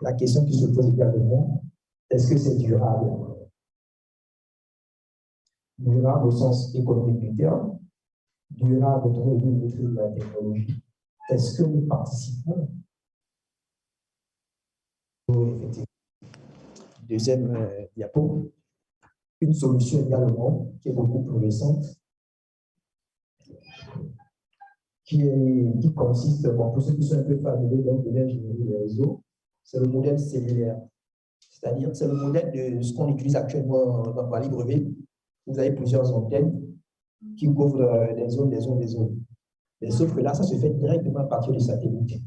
La question qui se pose également, est-ce que c'est durable? Durable au sens économique du terme, durable au travers de maîtrise de la technologie. Est-ce que nous participons? Effectivement. Deuxième diapo, une solution également qui est beaucoup plus récente, qui consiste, bon, pour ceux qui sont un peu familiers de l'ingénierie des réseaux, c'est le modèle cellulaire. C'est-à-dire, c'est le modèle de ce qu'on utilise actuellement dans Vallée Brevet. Vous avez plusieurs antennes qui couvrent des zones, des zones, des zones. Mais sauf que là, ça se fait directement à partir du satellite.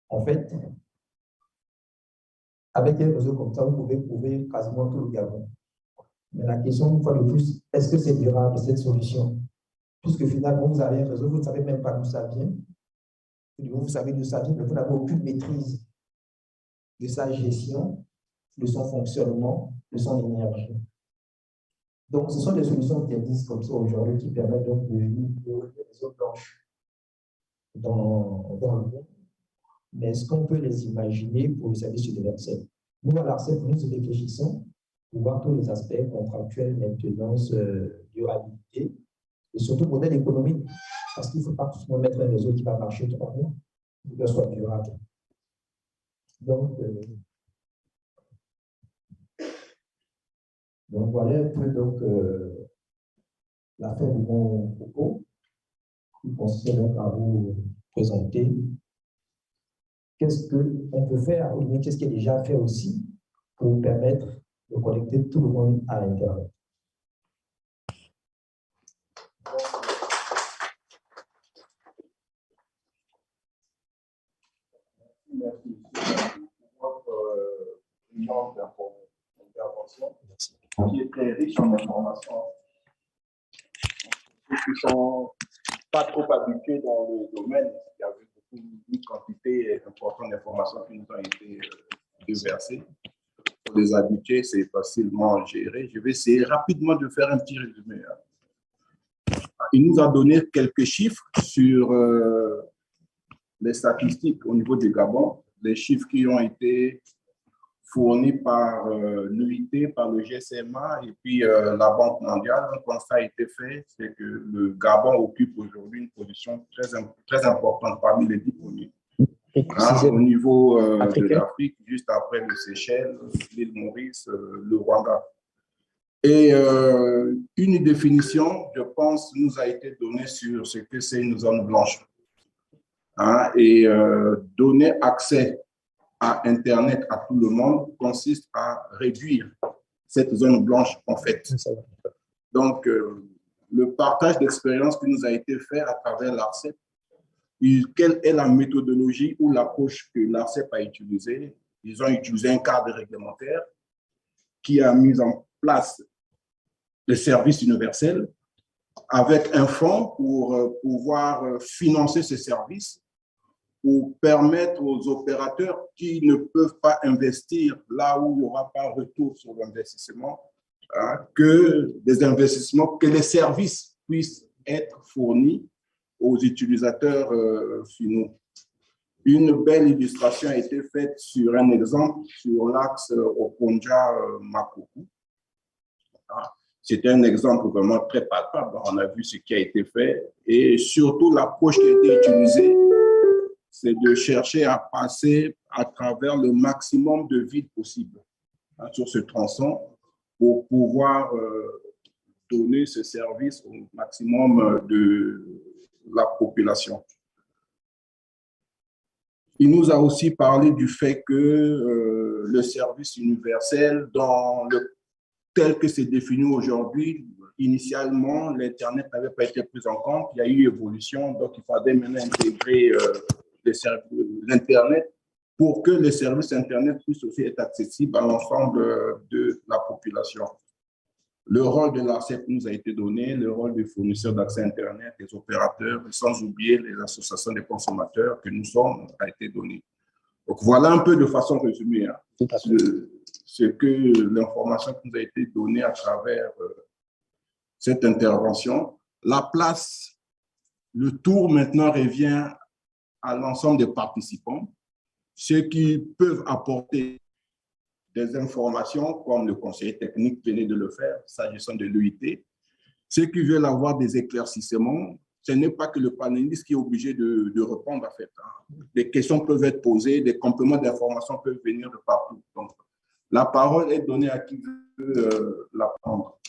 En fait, avec un réseau comme ça, vous pouvez couvrir quasiment tout le Gabon. Mais la question, une fois de plus, est-ce que c'est durable, cette solution? Puisque finalement, vous avez un réseau, vous ne savez même pas d'où ça vient. Vous savez d'où ça vient, mais vous n'avez aucune maîtrise de sa gestion, de son fonctionnement, de son énergie. Donc, ce sont des solutions qui existent comme ça aujourd'hui qui permettent donc de vivre des zones blanches dans le monde. Mais est-ce qu'on peut les imaginer pour le service universel? Nous, à l'ARCEP, nous réfléchissons pour voir tous les aspects contractuels, maintenance, durabilité et surtout modèle économique. Parce qu'il ne faut pas tout le monde mettre un réseau qui va marcher 3 mois pour que ce soit durable. Donc voilà un peu donc, la fin de mon propos, qui consiste donc à vous présenter qu'est-ce qu'on peut faire, ou qu'est-ce qui est déjà fait aussi pour permettre de connecter tout le monde à Internet. Merci pour votre brillante intervention, qui est très riche en informations. Ceux qui ne sont pas trop habitués dans le domaine, il y avait une quantité importante d'informations qui nous ont été déversées. Pour les habitués, c'est facilement géré. Je vais essayer rapidement de faire un petit résumé. Il nous a donné quelques chiffres sur les statistiques au niveau du Gabon, les chiffres qui ont été fournis par l'UIT, par le GSMA et puis la Banque mondiale. Un constat a été fait, c'est que le Gabon occupe aujourd'hui une position très importante parmi les 10 premiers. Au niveau de l'Afrique, juste après le Seychelles, l'île Maurice, le Rwanda. Et une définition, je pense, nous a été donnée sur ce que c'est une zone blanche. Et donner accès à Internet à tout le monde consiste à réduire cette zone blanche en fait. Donc, le partage d'expérience qui nous a été fait à travers l'ARCEP, quelle est la méthodologie ou l'approche que l'ARCEP a utilisée? Ils ont utilisé un cadre réglementaire qui a mis en place le service universel avec un fonds pour pouvoir financer ce service, pour permettre aux opérateurs qui ne peuvent pas investir là où il n'y aura pas retour sur l'investissement, que des investissements, que les services puissent être fournis aux utilisateurs finaux. Une belle illustration a été faite sur un exemple sur l'axe Okonja-Makoko. C'était un exemple vraiment très palpable. On a vu ce qui a été fait et surtout l'approche qui a été utilisée, c'est de chercher à passer à travers le maximum de vide possible sur ce tronçon pour pouvoir donner ce service au maximum de la population. Il nous a aussi parlé du fait que le service universel, tel que c'est défini aujourd'hui, initialement, l'Internet n'avait pas été pris en compte. Il y a eu évolution, donc il fallait maintenant intégrer l'Internet pour que les services Internet puissent aussi être accessibles à l'ensemble de la population. Le rôle de l'ARCEP nous a été donné, le rôle des fournisseurs d'accès Internet, des opérateurs, sans oublier les associations des consommateurs que nous sommes, a été donné. Donc voilà un peu de façon résumée ce que l'information qui nous a été donnée à travers cette intervention. La place, le tour maintenant revient à l'ensemble des participants, ceux qui peuvent apporter des informations, comme le conseiller technique venait de le faire, s'agissant de l'UIT. Ceux qui veulent avoir des éclaircissements, ce n'est pas que le panéliste qui est obligé de répondre, en fait. Des questions peuvent être posées, des compléments d'informations peuvent venir de partout. Donc, la parole est donnée à qui veut la prendre.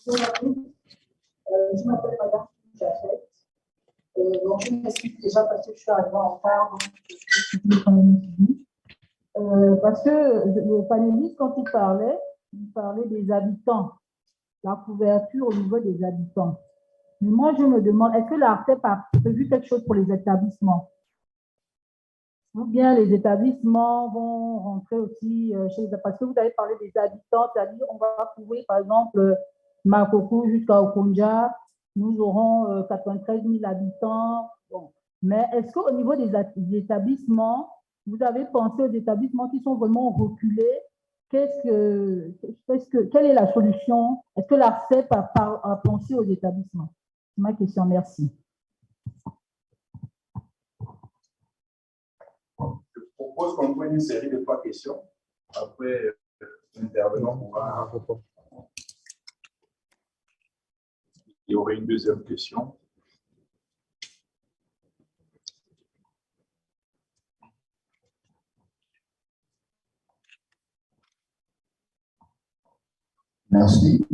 Bonjour à tous. Je m'appelle Madame Jafet. Donc, je m'excuse déjà parce que je suis arrivée en retard. Parce que le panéliste, quand il parlait des habitants, la couverture au niveau des habitants. Mais moi, je me demande, est-ce que l'ARCEP a prévu quelque chose pour les établissements? Ou bien les établissements vont rentrer aussi chez les... Parce que vous avez parlé des habitants, c'est-à-dire on va couvrir, par exemple, Makoko jusqu'à Okonja, nous aurons 93 000 habitants. Bon. Mais est-ce qu'au niveau des établissements, vous avez pensé aux établissements qui sont vraiment reculés? Quelle est la solution? Est-ce que l'ARCEP a pensé aux établissements? C'est ma question, merci. Je propose qu'on prenne une série de 3 questions. Après, l'intervenant pourra... Il y aurait une deuxième question. Merci.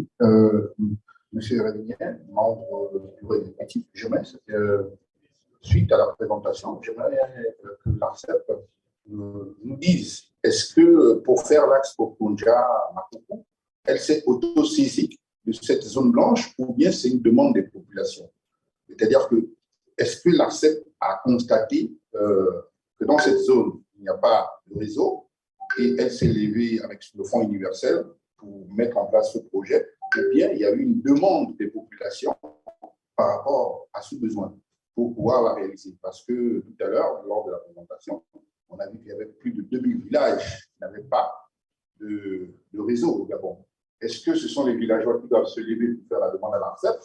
Monsieur Révigné, membre du bureau exécutif, j'aimerais, suite à la présentation, j'aimerais que l'ARCEP nous dise, est-ce que pour faire l'axe Okonja-Makoko, elle s'est auto-saisie de cette zone blanche ou bien c'est une demande des populations? C'est-à-dire que, est-ce que l'ARCEP a constaté que dans cette zone, il n'y a pas de réseau et elle s'est levée avec le Fonds universel pour mettre en place ce projet, ou bien il y a eu une demande des populations par rapport à ce besoin pour pouvoir la réaliser? Parce que tout à l'heure, lors de la présentation, on a vu qu'il y avait plus de 2000 villages qui n'avaient pas de réseau au Gabon. Est-ce que ce sont les villageois qui doivent se lever pour faire la demande à l'ARCEP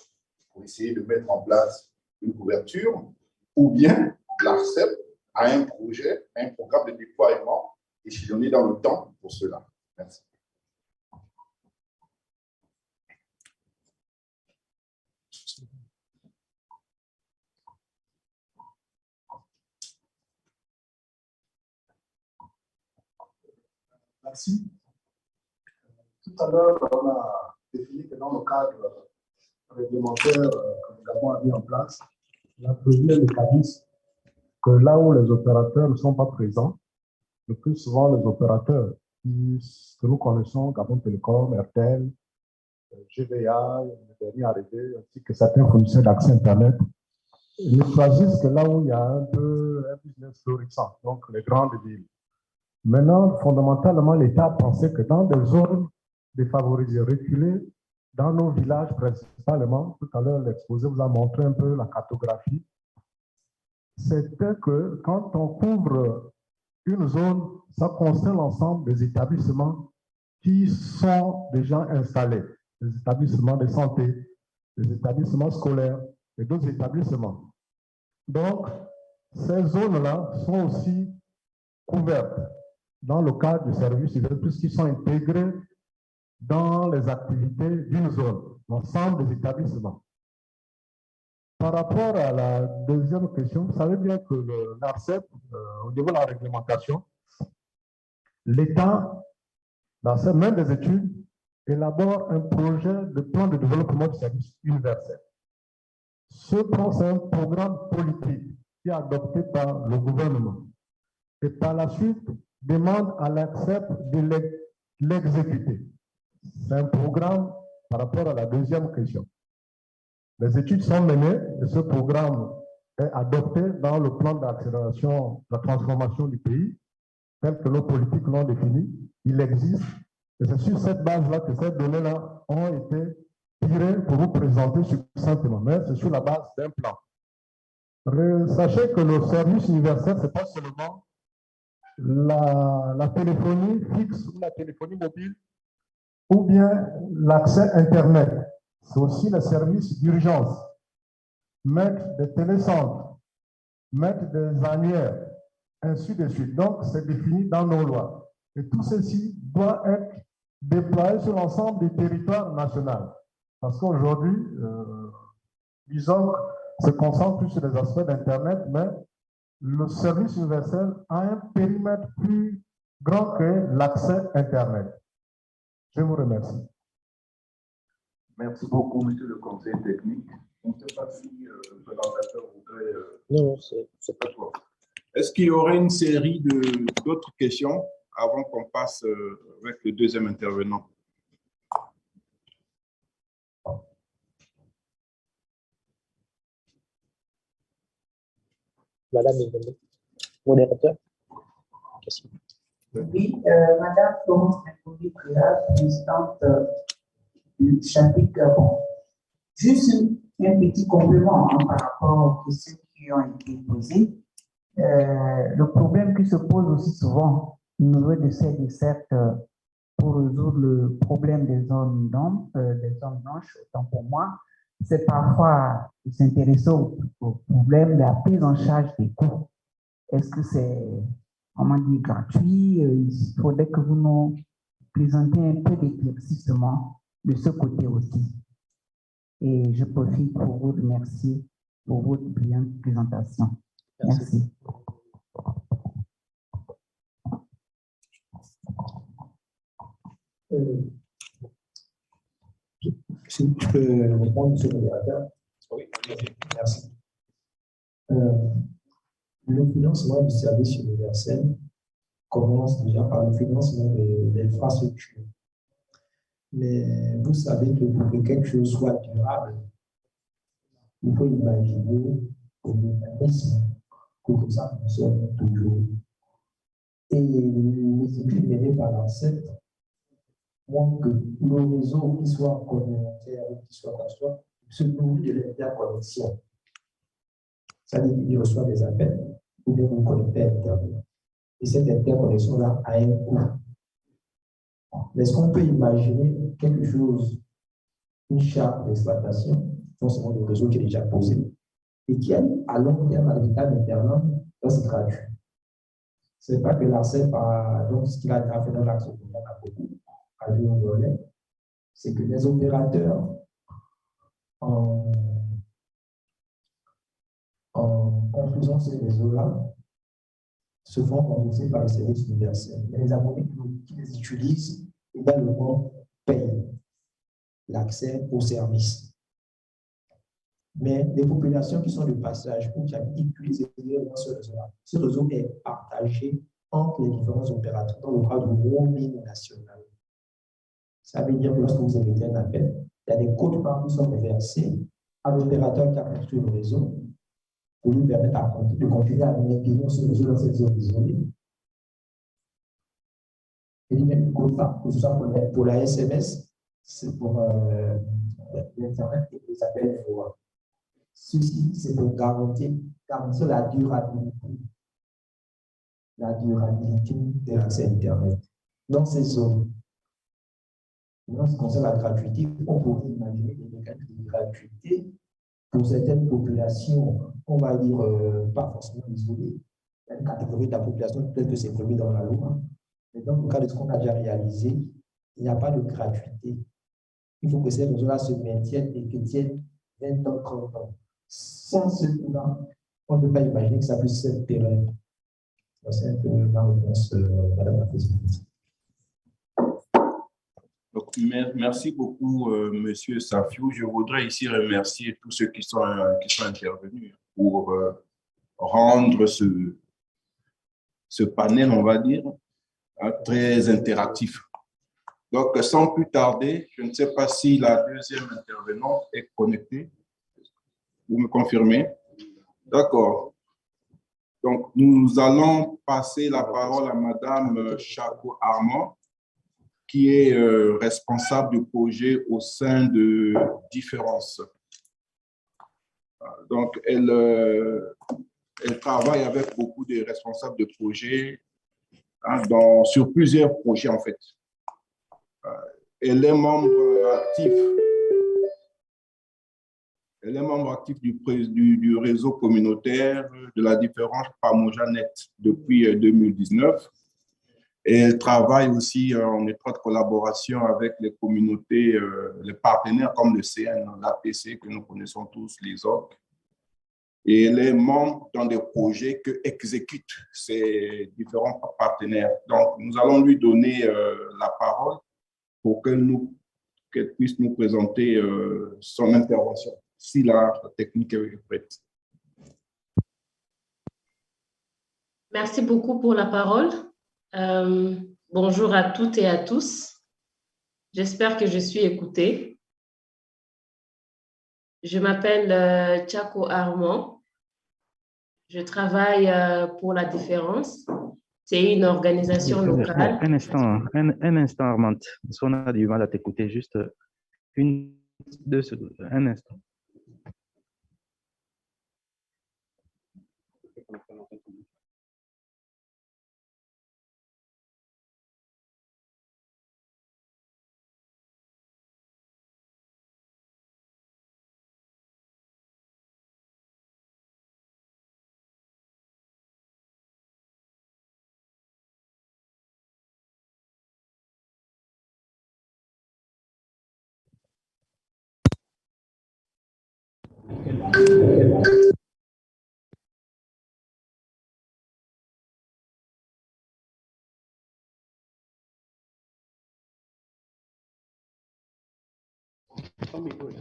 pour essayer de mettre en place une couverture, ou bien l'ARCEP a un projet, un programme de déploiement échelonné dans le temps pour cela? Merci. Merci. Tout à l'heure, on a défini que dans le cadre réglementaire que le Gabon a mis en place, on a prévu un mécanisme que là où les opérateurs ne sont pas présents, le plus souvent les opérateurs que nous connaissons, Gabon Télécom, RTL, GVA, le dernier arrivé, ainsi que certains fournisseurs d'accès Internet, ils ne choisissent que là où il y a un business florissant, donc les grandes villes. Maintenant, fondamentalement, l'État pensait que dans des zones défavorisées, reculées, dans nos villages principalement, tout à l'heure l'exposé vous a montré un peu la cartographie, c'était que quand on couvre une zone, ça concerne l'ensemble des établissements qui sont déjà installés, les établissements de santé, les établissements scolaires et d'autres établissements. Donc, ces zones-là sont aussi couvertes dans le cadre du service civil, puisqu'ils sont intégrés dans les activités d'une zone, l'ensemble des établissements. Par rapport à la deuxième question, vous savez bien que l'ARCEP, au niveau de la réglementation, l'État, dans ses mêmes des études, élabore un projet de plan de développement du service universel. Ce plan, c'est un programme politique qui est adopté par le gouvernement. Et par la suite, demande à l'ARCEP de l'exécuter. C'est un programme par rapport à la deuxième question. Les études sont menées et ce programme est adopté dans le plan d'accélération de la transformation du pays, tel que nos politiques l'ont défini. Il existe et c'est sur cette base-là que ces données-là ont été tirées pour vous présenter succinctement. Mais c'est sur la base d'un plan. Sachez que le service universel, ce n'est pas seulement la téléphonie fixe ou la téléphonie mobile ou bien l'accès Internet. C'est aussi le service d'urgence, mettre des télécentres, mettre des annuaires, ainsi de suite. Donc, c'est défini dans nos lois. Et tout ceci doit être déployé sur l'ensemble du territoire national. Parce qu'aujourd'hui, disons, se concentre plus sur les aspects d'Internet, mais le service universel a un périmètre plus grand que l'accès Internet. Je vous remercie. Merci beaucoup, monsieur le conseiller technique. Je ne sais pas si le présentateur voudrait... Non, c'est pas toi. Est-ce qu'il y aurait une série d'autres questions avant qu'on passe avec le deuxième intervenant? Madame le modérateur. Oui, Madame Florence Prélat, présidente du chapitre Gabon. Juste un petit complément par rapport aux questions qui ont été posées. Le problème qui se pose aussi souvent au niveau de ces dessertes pour résoudre le problème des zones d'ombre, des zones blanches, autant pour moi, c'est parfois s'intéresser au problème de la prise en charge des coûts. Est-ce que c'est, comment dire, gratuit? Il faudrait que vous nous présentiez un peu d'éclaircissement de ce côté aussi. Et je profite pour vous remercier pour votre brillante présentation. Merci. Je peux répondre, monsieur le modérateur? Oui, merci. Le financement du service universel commence déjà par le financement de l'infrastructure. Mais vous savez que pour que quelque chose soit durable, il faut imaginer des mécanismes pour que ça fonctionne toujours. Et les études menées par l'ANSET montrent que le réseau, qu'il soit communautaire ou qu'il soit construit, se nourrit de l'interconnexion. C'est-à-dire qu'il reçoit des appels ou bien vous connectez à Internet. Et cette interconnexion-là a un coût. Mais est-ce qu'on peut imaginer quelque chose, une charte d'exploitation, non seulement le réseau qui est déjà posé, et qui a à long terme, à l'état d'Internet, c'est gratuit. Ce n'est pas que l'ARCEP a, donc ce qu'il a fait dans l'axe il y en a beaucoup, à jouer au volet, c'est que les opérateurs en construisant ces réseaux-là se font rembourser par le service universel. Mais les abonnés qui les utilisent également payent l'accès aux services. Mais les populations qui sont de passage ou qui utilisent ce réseau-là, ce réseau est partagé entre les différents opérateurs dans le cadre du roaming national. Ça veut dire que lorsque vous émettez un appel, il y a des codes qui sont versés à l'opérateur qui a construit le réseau pour lui permettre de continuer à maintenir ce réseau dans cette zone isolée. Et il y a une quota, que ce soit pour la SMS, c'est pour l'Internet et les appels forward. Ceci, c'est pour garantir la durabilité de l'accès Internet dans ces zones. En ce qui concerne la gratuité, on pourrait imaginer des mécanismes de gratuité pour certaines populations, on va dire pas forcément isolées. Il y a une catégorie de la population, peut-être que c'est prévu dans la loi. Mais dans le cas de ce qu'on a déjà réalisé, il n'y a pas de gratuité. Il faut que ces réseaux-là se maintiennent et que tiennent 20 ans, 30 ans. Sans ce coup-là, on ne peut pas imaginer que ça puisse être pérenne. C'est un peu ma réponse, Madame la Présidente. Donc, merci beaucoup, Monsieur Safiou. Je voudrais ici remercier tous ceux qui sont intervenus pour rendre ce panel, on va dire, très interactif. Donc, sans plus tarder, je ne sais pas si la deuxième intervenante est connectée. Vous me confirmez? D'accord. Donc, nous allons passer la parole à Madame Chako Armand, qui est responsable du projet au sein de Différence. Donc, elle travaille avec beaucoup de responsables de projets, hein, sur plusieurs projets, en fait. Elle est membre actif. Elle est membre actif du réseau communautaire de la différence Pamoja.net depuis 2019. Et elle travaille aussi en étroite collaboration avec les communautés, les partenaires comme le CN, l'APC, que nous connaissons tous, les autres. Et elle est membre dans des projets que exécutent ces différents partenaires. Donc, nous allons lui donner la parole pour qu'elle puisse nous présenter son intervention, si la technique est prête. Merci beaucoup pour la parole. Bonjour à toutes et à tous. J'espère que je suis écoutée. Je m'appelle Tchako Armand. Je travaille pour La Différence. C'est une organisation locale. Un instant, Armand. On a du mal à t'écouter. Juste deux secondes. Un instant.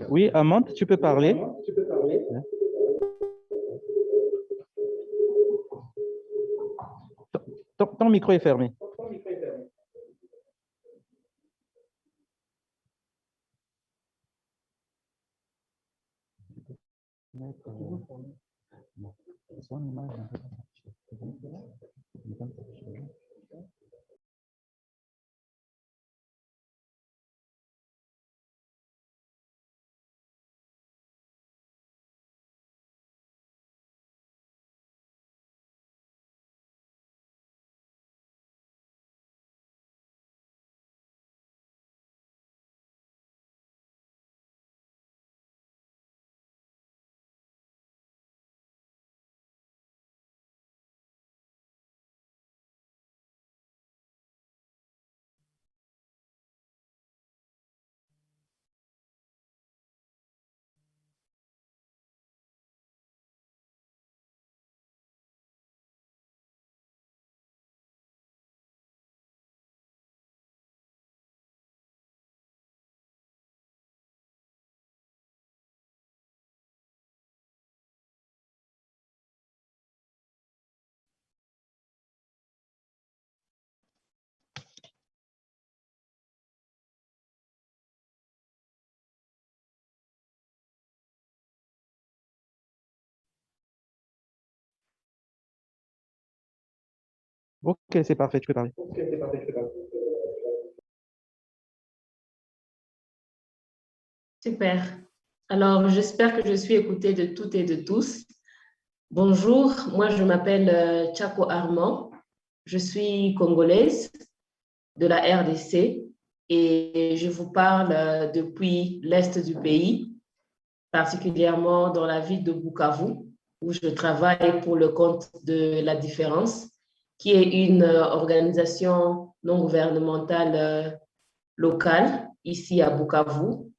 Oui, Armand, tu peux parler. Ton micro est fermé. Ok, c'est parfait, tu peux parler. Super. Alors, j'espère que je suis écoutée de toutes et de tous. Bonjour, moi je m'appelle Tchako Armand. Je suis congolaise de la RDC et je vous parle depuis l'est du pays, particulièrement dans la ville de Bukavu, où je travaille pour le compte de La Différence, qui est une organisation non gouvernementale locale ici à Bukavu.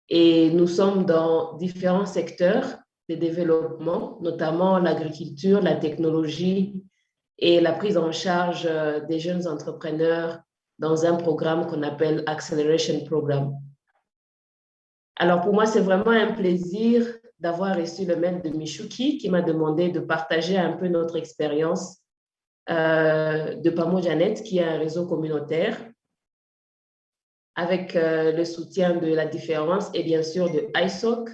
Et nous sommes dans différents secteurs de développement, notamment l'agriculture, la technologie et la prise en charge des jeunes entrepreneurs dans un programme qu'on appelle Acceleration Program. Alors pour moi, c'est vraiment un plaisir d'avoir reçu le mail de Michouki qui m'a demandé de partager un peu notre expérience de Pamoja.net, qui est un réseau communautaire avec le soutien de La Différence et bien sûr de ISOC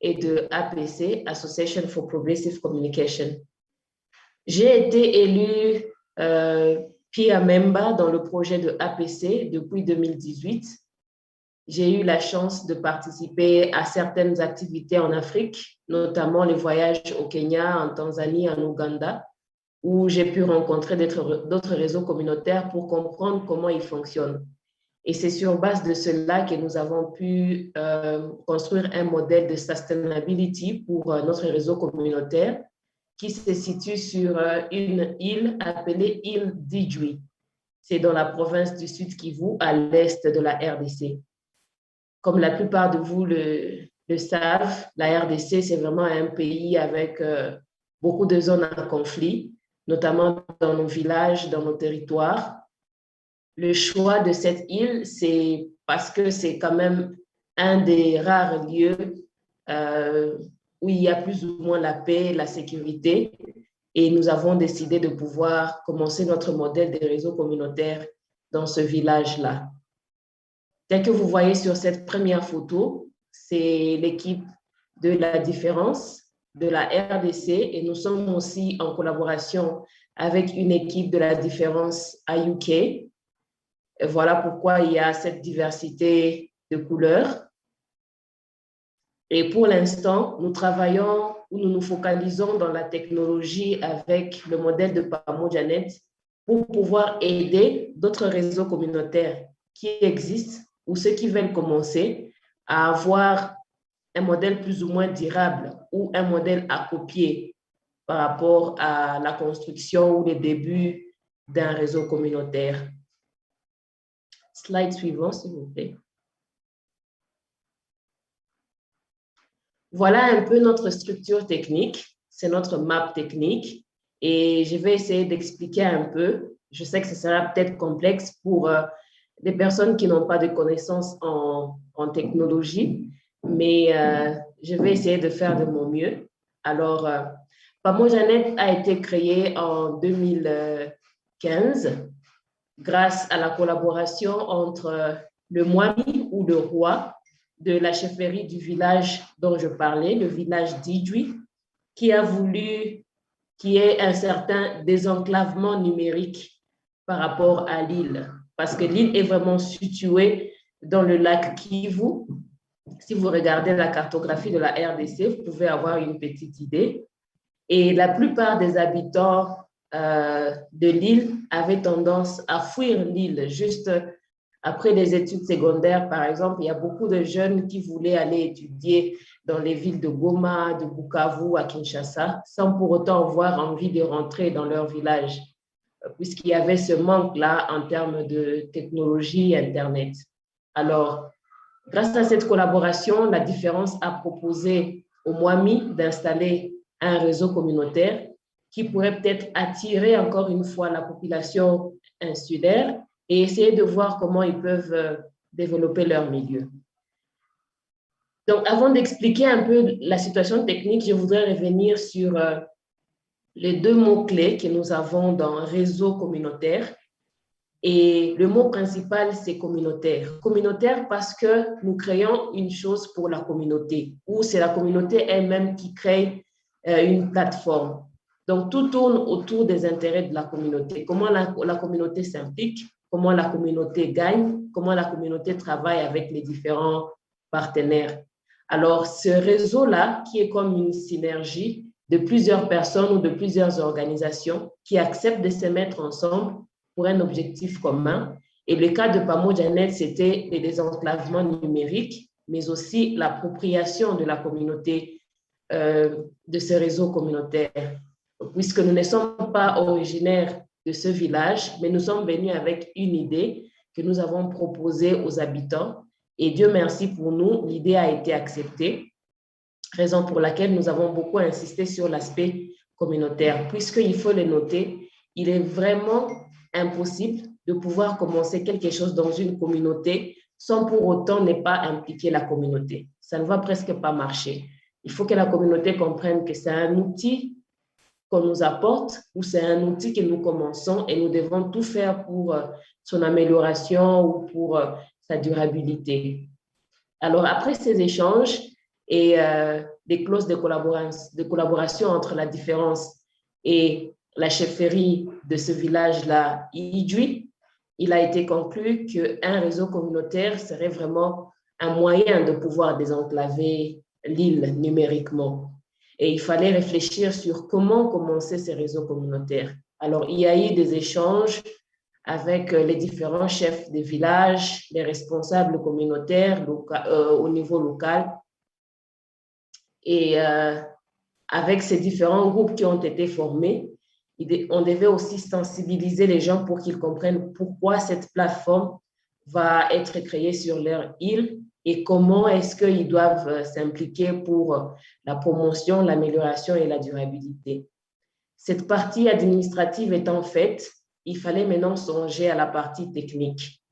et de APC, Association for Progressive Communication. J'ai été élue peer member dans le projet de APC depuis 2018 j'ai eu la chance de participer à certaines activités en Afrique, notamment les voyages au Kenya, en Tanzanie, en Ouganda, où j'ai pu rencontrer d'autres réseaux communautaires pour comprendre comment ils fonctionnent. Et c'est sur base de cela que nous avons pu construire un modèle de sustainability pour notre réseau communautaire qui se situe sur une île appelée île d'Idjwi. C'est dans la province du Sud Kivu, à l'est de la RDC. Comme la plupart de vous le savent, la RDC, c'est vraiment un pays avec beaucoup de zones en conflit, notamment dans nos villages, dans nos territoires. Le choix de cette île, c'est parce que c'est quand même un des rares lieux où il y a plus ou moins la paix, la sécurité. Et nous avons décidé de pouvoir commencer notre modèle des réseaux communautaires dans ce village-là. Tel que vous voyez sur cette première photo, c'est l'équipe de la différence de la RDC et nous sommes aussi en collaboration avec une équipe de la différence à UK. Et voilà pourquoi il y a cette diversité de couleurs. Et pour l'instant, nous travaillons ou nous nous focalisons dans la technologie avec le modèle de Pamojanet pour pouvoir aider d'autres réseaux communautaires qui existent ou ceux qui veulent commencer à avoir un modèle plus ou moins durable ou un modèle à copier par rapport à la construction ou les débuts d'un réseau communautaire. Slide suivant, s'il vous plaît. Voilà un peu notre structure technique, c'est notre map technique et je vais essayer d'expliquer un peu. Je sais que ce sera peut-être complexe pour des personnes qui n'ont pas de connaissances en technologie, mais je vais essayer de faire de mon mieux. Alors, Pamojanet a été créé en 2015 grâce à la collaboration entre le Mwami ou le roi de la chefferie du village dont je parlais, le village d'Idjwi, qui a voulu qu'il y ait un certain désenclavement numérique par rapport à l'île, parce que l'île est vraiment située dans le lac Kivu. Si vous regardez la cartographie de la RDC, vous pouvez avoir une petite idée. Et la plupart des habitants de l'île avaient tendance à fuir l'île. Juste après les études secondaires, par exemple, il y a beaucoup de jeunes qui voulaient aller étudier dans les villes de Goma, de Bukavu, à Kinshasa, sans pour autant avoir envie de rentrer dans leur village, puisqu'il y avait ce manque-là en termes de technologie Internet. Alors, grâce à cette collaboration, la différence a proposé au Mwami d'installer un réseau communautaire qui pourrait peut-être attirer encore une fois la population insulaire et essayer de voir comment ils peuvent développer leur milieu. Donc, avant d'expliquer un peu la situation technique, je voudrais revenir sur les deux mots-clés que nous avons dans réseau communautaire. Et le mot principal, c'est communautaire. Communautaire parce que nous créons une chose pour la communauté, ou c'est la communauté elle-même qui crée une plateforme. Donc, tout tourne autour des intérêts de la communauté. Comment la communauté s'implique, comment la communauté gagne, comment la communauté travaille avec les différents partenaires. Alors, ce réseau-là, qui est comme une synergie de plusieurs personnes ou de plusieurs organisations qui acceptent de se mettre ensemble pour un objectif commun. Et le cas de Pamojanet, c'était le désenclavement numérique, mais aussi l'appropriation de la communauté de ce réseau communautaire. Puisque nous ne sommes pas originaires de ce village, mais nous sommes venus avec une idée que nous avons proposée aux habitants. Et Dieu merci pour nous, l'idée a été acceptée, raison pour laquelle nous avons beaucoup insisté sur l'aspect communautaire. Puisqu'il faut le noter, il est vraiment impossible de pouvoir commencer quelque chose dans une communauté sans pour autant ne pas impliquer la communauté. Ça ne va presque pas marcher. Il faut que la communauté comprenne que c'est un outil qu'on nous apporte ou c'est un outil que nous commençons et nous devons tout faire pour son amélioration ou pour sa durabilité. Alors, après ces échanges et des clauses de collaboration entre la différence et la chefferie de ce village-là, Idjwi, il a été conclu qu'un réseau communautaire serait vraiment un moyen de pouvoir désenclaver l'île numériquement. Et il fallait réfléchir sur comment commencer ces réseaux communautaires. Alors, il y a eu des échanges avec les différents chefs des villages, les responsables communautaires au niveau local. Et avec ces différents groupes qui ont été formés, on devait aussi sensibiliser les gens pour qu'ils comprennent pourquoi cette plateforme va être créée sur leur île et comment est-ce qu'ils doivent s'impliquer pour la promotion, l'amélioration et la durabilité. Cette partie administrative étant faite, il fallait maintenant songer à la partie technique.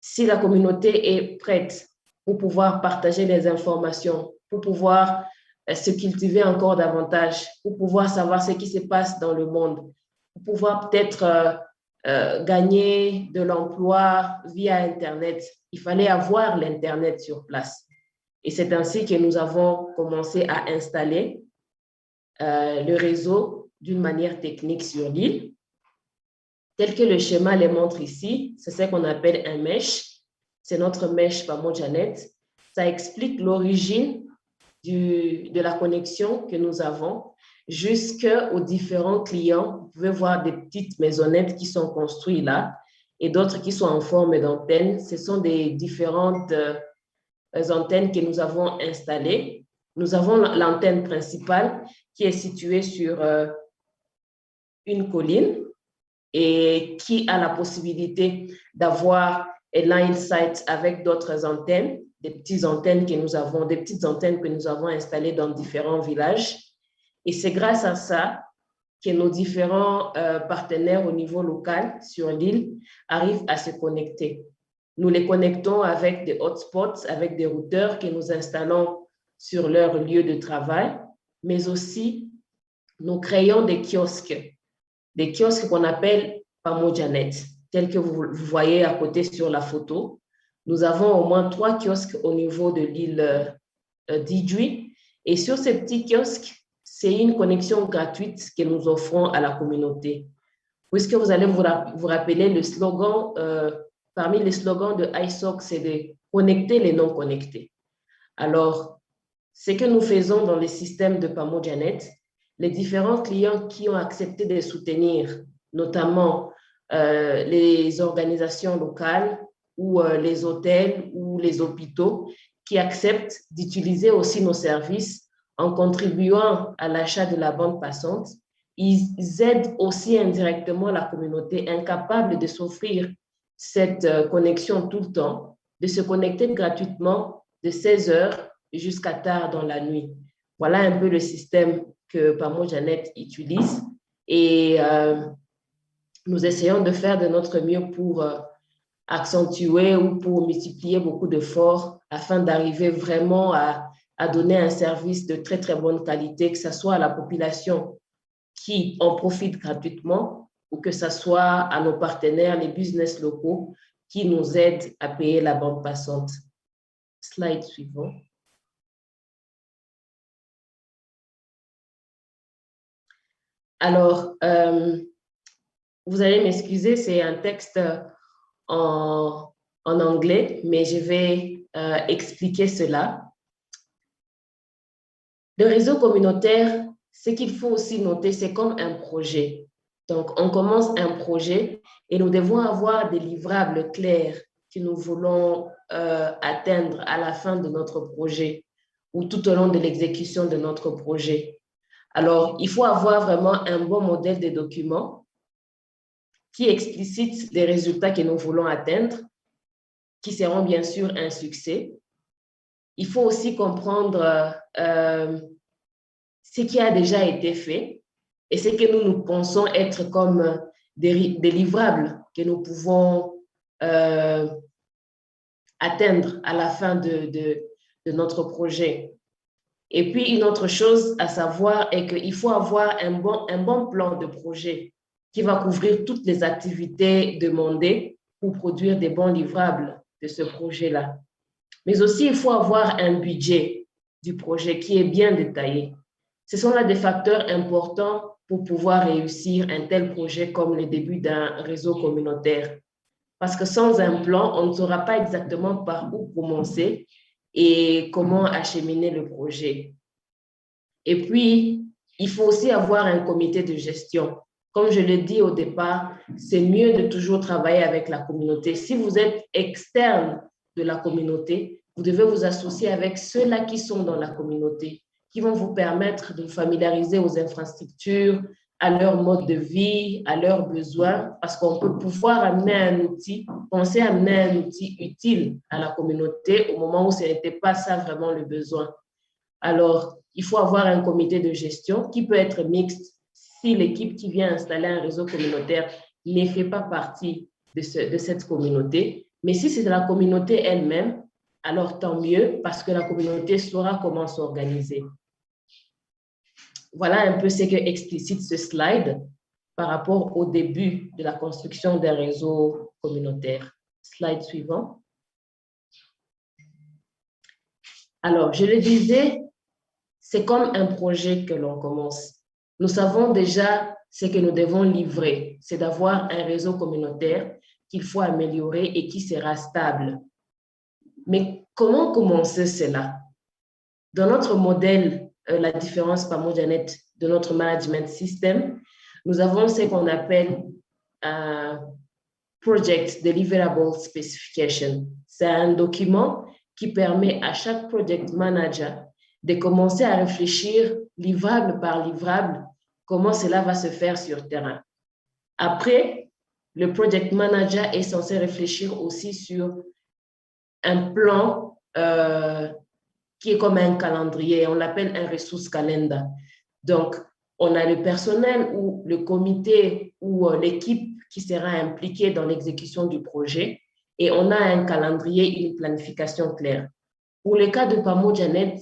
Si la communauté est prête pour pouvoir partager les informations, pour pouvoir se cultiver encore davantage, pour pouvoir savoir ce qui se passe dans le monde, pour pouvoir peut-être gagner de l'emploi via Internet, il fallait avoir l'Internet sur place. Et c'est ainsi que nous avons commencé à installer le réseau d'une manière technique sur l'île. Tel que le schéma les montre ici, c'est ce qu'on appelle un mesh. C'est notre mesh Pamojanet. Ça explique l'origine de la connexion que nous avons jusqu'aux différents clients. Vous pouvez voir des petites maisonnettes qui sont construites là et d'autres qui sont en forme d'antenne. Ce sont des différentes antennes que nous avons installées. Nous avons l'antenne principale qui est située sur une colline et qui a la possibilité d'avoir un line sight avec d'autres antennes, des petites antennes que nous avons installées dans différents villages. Et c'est grâce à ça que nos différents partenaires au niveau local sur l'île arrivent à se connecter. Nous les connectons avec des hotspots, avec des routeurs que nous installons sur leur lieu de travail, mais aussi nous créons des kiosques qu'on appelle Pamojanet, tels que vous voyez à côté sur la photo. Nous avons au moins 3 kiosques au niveau de l'île d'Idjwi. Et sur ces petits kiosques, c'est une connexion gratuite que nous offrons à la communauté. Puisque vous allez vous rappeler le slogan, parmi les slogans de ISOC, c'est de connecter les non connectés. Alors, ce que nous faisons dans les systèmes de Pamojanet, les différents clients qui ont accepté de soutenir, notamment les organisations locales ou les hôtels ou les hôpitaux qui acceptent d'utiliser aussi nos services en contribuant à l'achat de la bande passante, ils aident aussi indirectement la communauté incapable de s'offrir cette connexion tout le temps, de se connecter gratuitement de 16h jusqu'à tard dans la nuit. Voilà un peu le système que Pamojanet utilise et nous essayons de faire de notre mieux pour accentuer ou pour multiplier beaucoup d'efforts afin d'arriver vraiment à donner un service de très, très bonne qualité, que ce soit à la population qui en profite gratuitement ou que ce soit à nos partenaires, les business locaux qui nous aident à payer la bande passante. Slide suivant. Alors, vous allez m'excuser, c'est un texte en anglais, mais je vais expliquer cela. Le réseau communautaire, ce qu'il faut aussi noter, c'est comme un projet. Donc, on commence un projet et nous devons avoir des livrables clairs que nous voulons atteindre à la fin de notre projet ou tout au long de l'exécution de notre projet. Alors, il faut avoir vraiment un bon modèle de document qui explicite les résultats que nous voulons atteindre, qui seront bien sûr un succès. Il faut aussi comprendre ce qui a déjà été fait et ce que nous pensons être comme des livrables que nous pouvons atteindre à la fin de notre projet. Et puis, une autre chose à savoir est qu'il faut avoir un bon plan de projet qui va couvrir toutes les activités demandées pour produire des bons livrables de ce projet-là. Mais aussi, il faut avoir un budget du projet qui est bien détaillé. Ce sont là des facteurs importants pour pouvoir réussir un tel projet comme le début d'un réseau communautaire. Parce que sans un plan, on ne saura pas exactement par où commencer et comment acheminer le projet. Et puis, il faut aussi avoir un comité de gestion. Comme je l'ai dit au départ, c'est mieux de toujours travailler avec la communauté. Si vous êtes externe de la communauté, vous devez vous associer avec ceux-là qui sont dans la communauté, qui vont vous permettre de vous familiariser aux infrastructures, à leur mode de vie, à leurs besoins, parce qu'on peut pouvoir amener un outil, penser à amener un outil utile à la communauté au moment où ce n'était pas ça vraiment le besoin. Alors, il faut avoir un comité de gestion qui peut être mixte si l'équipe qui vient installer un réseau communautaire ne fait pas partie de cette communauté. Mais si c'est la communauté elle-même, alors tant mieux, parce que la communauté saura comment s'organiser. Voilà un peu ce que explicite ce slide par rapport au début de la construction d'un réseau communautaire. Slide suivant. Alors, je le disais, c'est comme un projet que l'on commence. Nous savons déjà ce que nous devons livrer, c'est d'avoir un réseau communautaire qu'il faut améliorer et qui sera stable. Mais comment commencer cela? Dans notre modèle, la différence Pamo-Janet de notre management system, nous avons ce qu'on appelle un Project Deliverable Specification. C'est un document qui permet à chaque project manager de commencer à réfléchir livrable par livrable comment cela va se faire sur terrain. Après, le project manager est censé réfléchir aussi sur un plan qui est comme un calendrier, on l'appelle un ressource calendar. Donc, on a le personnel ou le comité ou l'équipe qui sera impliquée dans l'exécution du projet et on a un calendrier, une planification claire. Pour le cas de Pamo-Janet,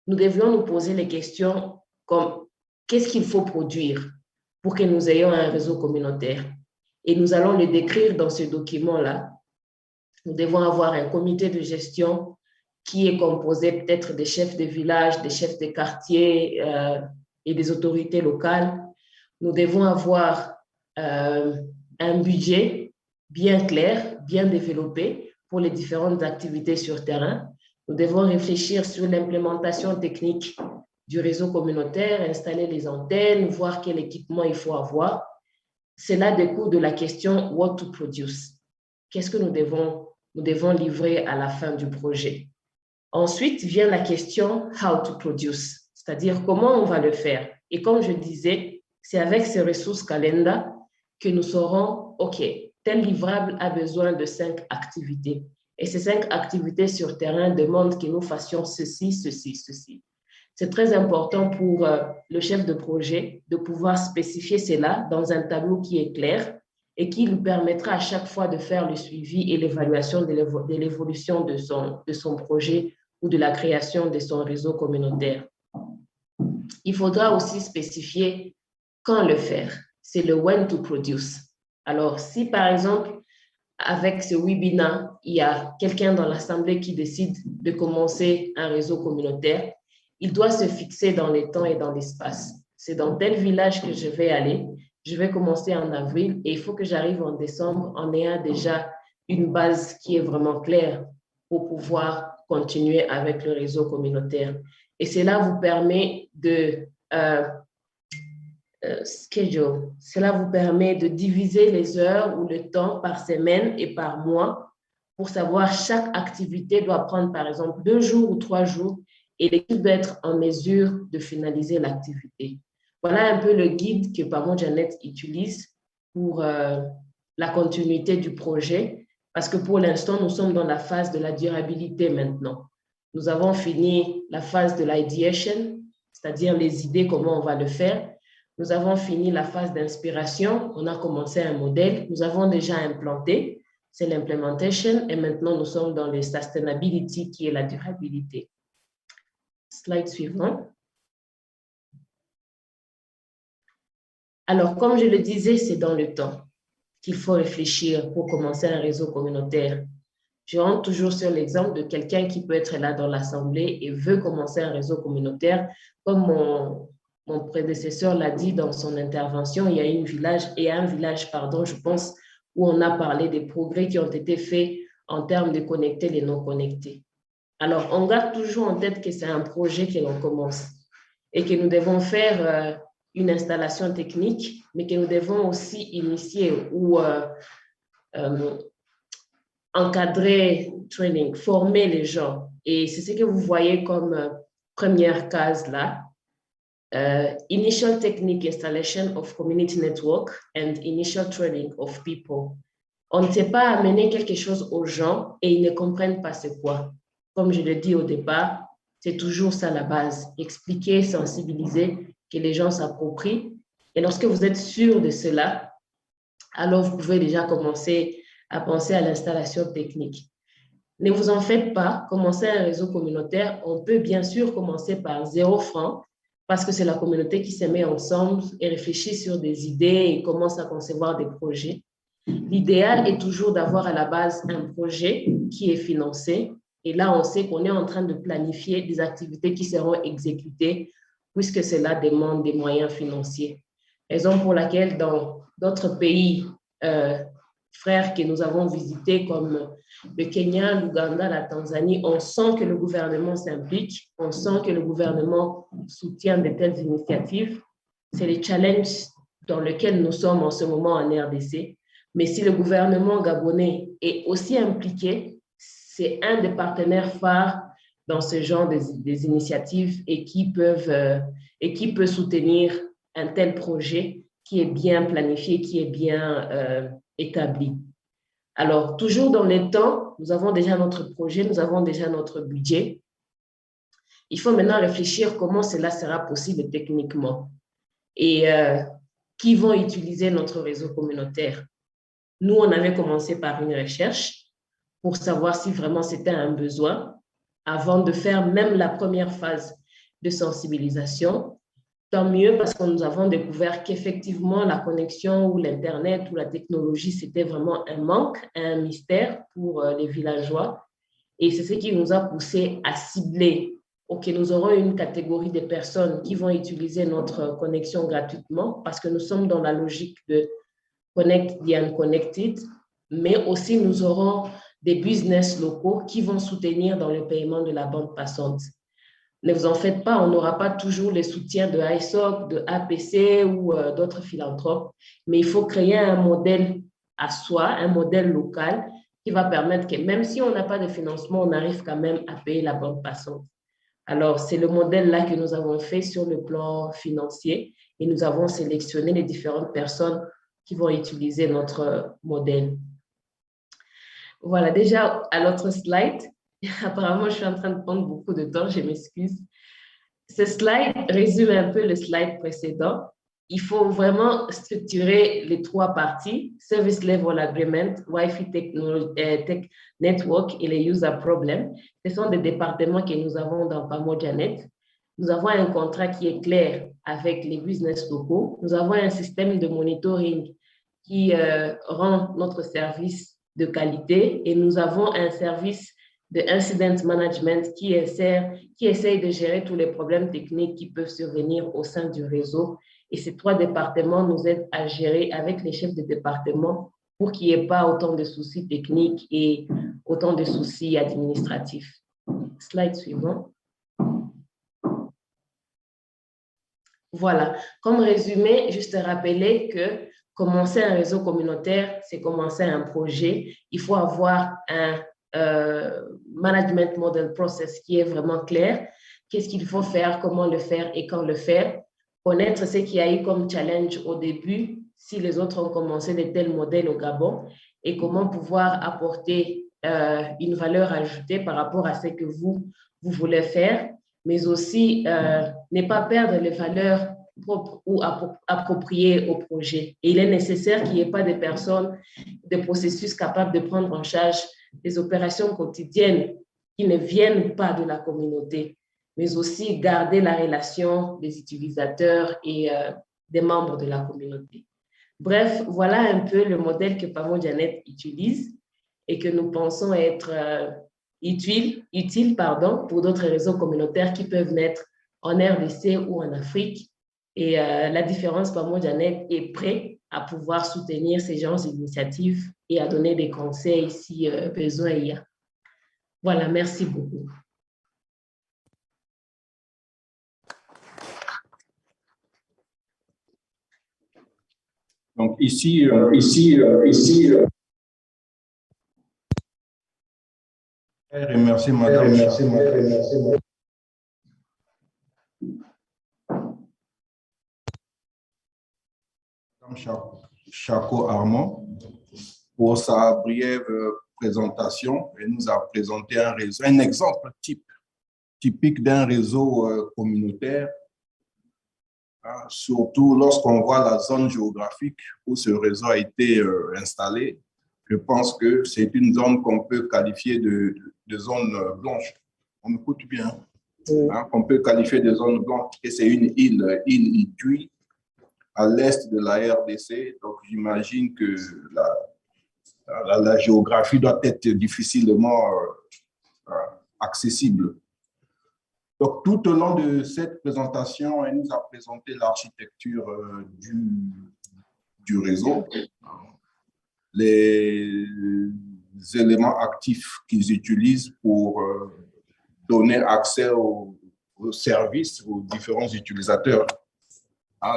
nous devions nous poser les questions comme qu'est-ce qu'il faut produire pour que nous ayons un réseau communautaire? Et nous allons le décrire dans ce document-là. Nous devons avoir un comité de gestion qui est composé peut-être des chefs de village, des chefs de quartier et des autorités locales. Nous devons avoir un budget bien clair, bien développé pour les différentes activités sur terrain. Nous devons réfléchir sur l'implémentation technique du réseau communautaire, installer les antennes, voir quel équipement il faut avoir. Cela découle de la question « what to produce ». Qu'est-ce que nous devons livrer à la fin du projet? Ensuite vient la question « how to produce », c'est-à-dire comment on va le faire. Et comme je disais, c'est avec ces ressources calendar que nous saurons « ok, tel livrable a besoin de 5 activités ». Et ces 5 activités sur terrain demandent que nous fassions ceci, ceci, ceci. C'est très important pour le chef de projet de pouvoir spécifier cela dans un tableau qui est clair et qui lui permettra à chaque fois de faire le suivi et l'évaluation de l'évolution de son projet ou de la création de son réseau communautaire. Il faudra aussi spécifier quand le faire. C'est le when to produce. Alors, si par exemple, avec ce webinaire, il y a quelqu'un dans l'Assemblée qui décide de commencer un réseau communautaire, il doit se fixer dans les temps et dans l'espace. C'est dans tel village que je vais aller, je vais commencer en avril et il faut que j'arrive en décembre en ayant déjà une base qui est vraiment claire pour pouvoir continuer avec le réseau communautaire. Et cela vous permet de schedule. Cela vous permet de diviser les heures ou le temps par semaine et par mois pour savoir chaque activité doit prendre par exemple 2 jours ou 3 jours et l'équipe doit être en mesure de finaliser l'activité. Voilà un peu le guide que Pamo-Janet utilise pour la continuité du projet parce que pour l'instant, nous sommes dans la phase de la durabilité maintenant. Nous avons fini la phase de l'ideation, c'est-à-dire les idées, comment on va le faire. Nous avons fini la phase d'inspiration, on a commencé un modèle, nous avons déjà implanté, c'est l'implementation, et maintenant nous sommes dans le sustainability qui est la durabilité. Slide suivant. Alors, comme je le disais, c'est dans le temps qu'il faut réfléchir pour commencer un réseau communautaire. Je rentre toujours sur l'exemple de quelqu'un qui peut être là dans l'Assemblée et veut commencer un réseau communautaire, comme mon prédécesseur l'a dit dans son intervention, il y a un village, je pense, où on a parlé des progrès qui ont été faits en termes de connecter les non connectés. Alors, on garde toujours en tête que c'est un projet que l'on commence et que nous devons faire une installation technique, mais que nous devons aussi initier ou encadrer, training, former les gens. Et c'est ce que vous voyez comme première case là. Initial technique installation of community network and initial training of people. On ne sait pas amener quelque chose aux gens et ils ne comprennent pas c'est quoi. Comme je l'ai dit au départ, c'est toujours ça la base. Expliquer, sensibiliser, que les gens s'approprient. Et lorsque vous êtes sûr de cela, alors vous pouvez déjà commencer à penser à l'installation technique. Ne vous en faites pas, commencer un réseau communautaire, on peut bien sûr commencer par 0 francs parce que c'est la communauté qui se met ensemble et réfléchit sur des idées et commence à concevoir des projets. L'idéal est toujours d'avoir à la base un projet qui est financé et là, on sait qu'on est en train de planifier des activités qui seront exécutées puisque cela demande des moyens financiers. Raison pour laquelle dans d'autres pays frères que nous avons visités comme le Kenya, l'Ouganda, la Tanzanie, on sent que le gouvernement s'implique, on sent que le gouvernement soutient de telles initiatives. C'est les challenges dans lesquels nous sommes en ce moment en RDC. Mais si le gouvernement gabonais est aussi impliqué, c'est un des partenaires phares dans ce genre des initiatives et qui peut soutenir un tel projet qui est bien planifié, qui est bien établi. Alors, toujours dans les temps, nous avons déjà notre projet, nous avons déjà notre budget. Il faut maintenant réfléchir comment cela sera possible techniquement et qui vont utiliser notre réseau communautaire. Nous, on avait commencé par une recherche pour savoir si vraiment c'était un besoin avant de faire même la première phase de sensibilisation. Tant mieux parce que nous avons découvert qu'effectivement, la connexion ou l'Internet ou la technologie, c'était vraiment un manque, un mystère pour les villageois. Et c'est ce qui nous a poussé à cibler. OK, nous aurons une catégorie de personnes qui vont utiliser notre connexion gratuitement parce que nous sommes dans la logique de Connect the Unconnected, mais aussi nous aurons des business locaux qui vont soutenir dans le paiement de la bande passante. Ne vous en faites pas, on n'aura pas toujours les soutiens de ISOC, de APC ou d'autres philanthropes, mais il faut créer un modèle à soi, un modèle local qui va permettre que même si on n'a pas de financement, on arrive quand même à payer la bande passante. Alors, c'est le modèle-là que nous avons fait sur le plan financier et nous avons sélectionné les différentes personnes qui vont utiliser notre modèle. Voilà, déjà à l'autre slide. Apparemment, je suis en train de prendre beaucoup de temps, je m'excuse. Ce slide résume un peu le slide précédent. Il faut vraiment structurer les 3 parties, Service Level Agreement, Wi-Fi Tech Network et les User Problems. Ce sont des départements que nous avons dans Pamojanet. Nous avons un contrat qui est clair avec les business locaux. Nous avons un système de monitoring qui rend notre service de qualité et nous avons un service de incident management qui essaie de gérer tous les problèmes techniques qui peuvent survenir au sein du réseau. Et ces 3 départements nous aident à gérer avec les chefs de département pour qu'il n'y ait pas autant de soucis techniques et autant de soucis administratifs. Slide suivant. Voilà. Comme résumé, juste rappeler que commencer un réseau communautaire, c'est commencer un projet. Il faut avoir un management model process qui est vraiment clair. Qu'est-ce qu'il faut faire, comment le faire et quand le faire. Connaître ce qu'il y a eu comme challenge au début, si les autres ont commencé de tels modèles au Gabon, et comment pouvoir apporter une valeur ajoutée par rapport à ce que vous voulez faire, mais aussi ne pas perdre les valeurs propres ou appropriées au projet. Et il est nécessaire qu'il n'y ait pas de personnes, de processus capables de prendre en charge des opérations quotidiennes qui ne viennent pas de la communauté, mais aussi garder la relation des utilisateurs et des membres de la communauté. Bref, voilà un peu le modèle que Pamojanet utilise et que nous pensons être utile pour d'autres réseaux communautaires qui peuvent naître en RDC ou en Afrique Et la différence, Pamo Janet est prêt à pouvoir soutenir ces genres d'initiatives et à donner des conseils si besoin il y a. Voilà, merci beaucoup. Donc ici, remercie Madame Chako Armand pour sa brève présentation. Elle nous a présenté un réseau, un exemple typique d'un réseau communautaire, hein, surtout lorsqu'on voit la zone géographique où ce réseau a été installé. Je pense que c'est une zone qu'on peut qualifier de zone blanche. On m'écoute bien, hein, qu'on peut qualifier de zone blanche, et c'est une île Ituri, à l'est de la RDC. Donc, j'imagine que la géographie doit être difficilement accessible. Donc, tout au long de cette présentation, elle nous a présenté l'architecture du réseau, les éléments actifs qu'ils utilisent pour donner accès aux services aux différents utilisateurs.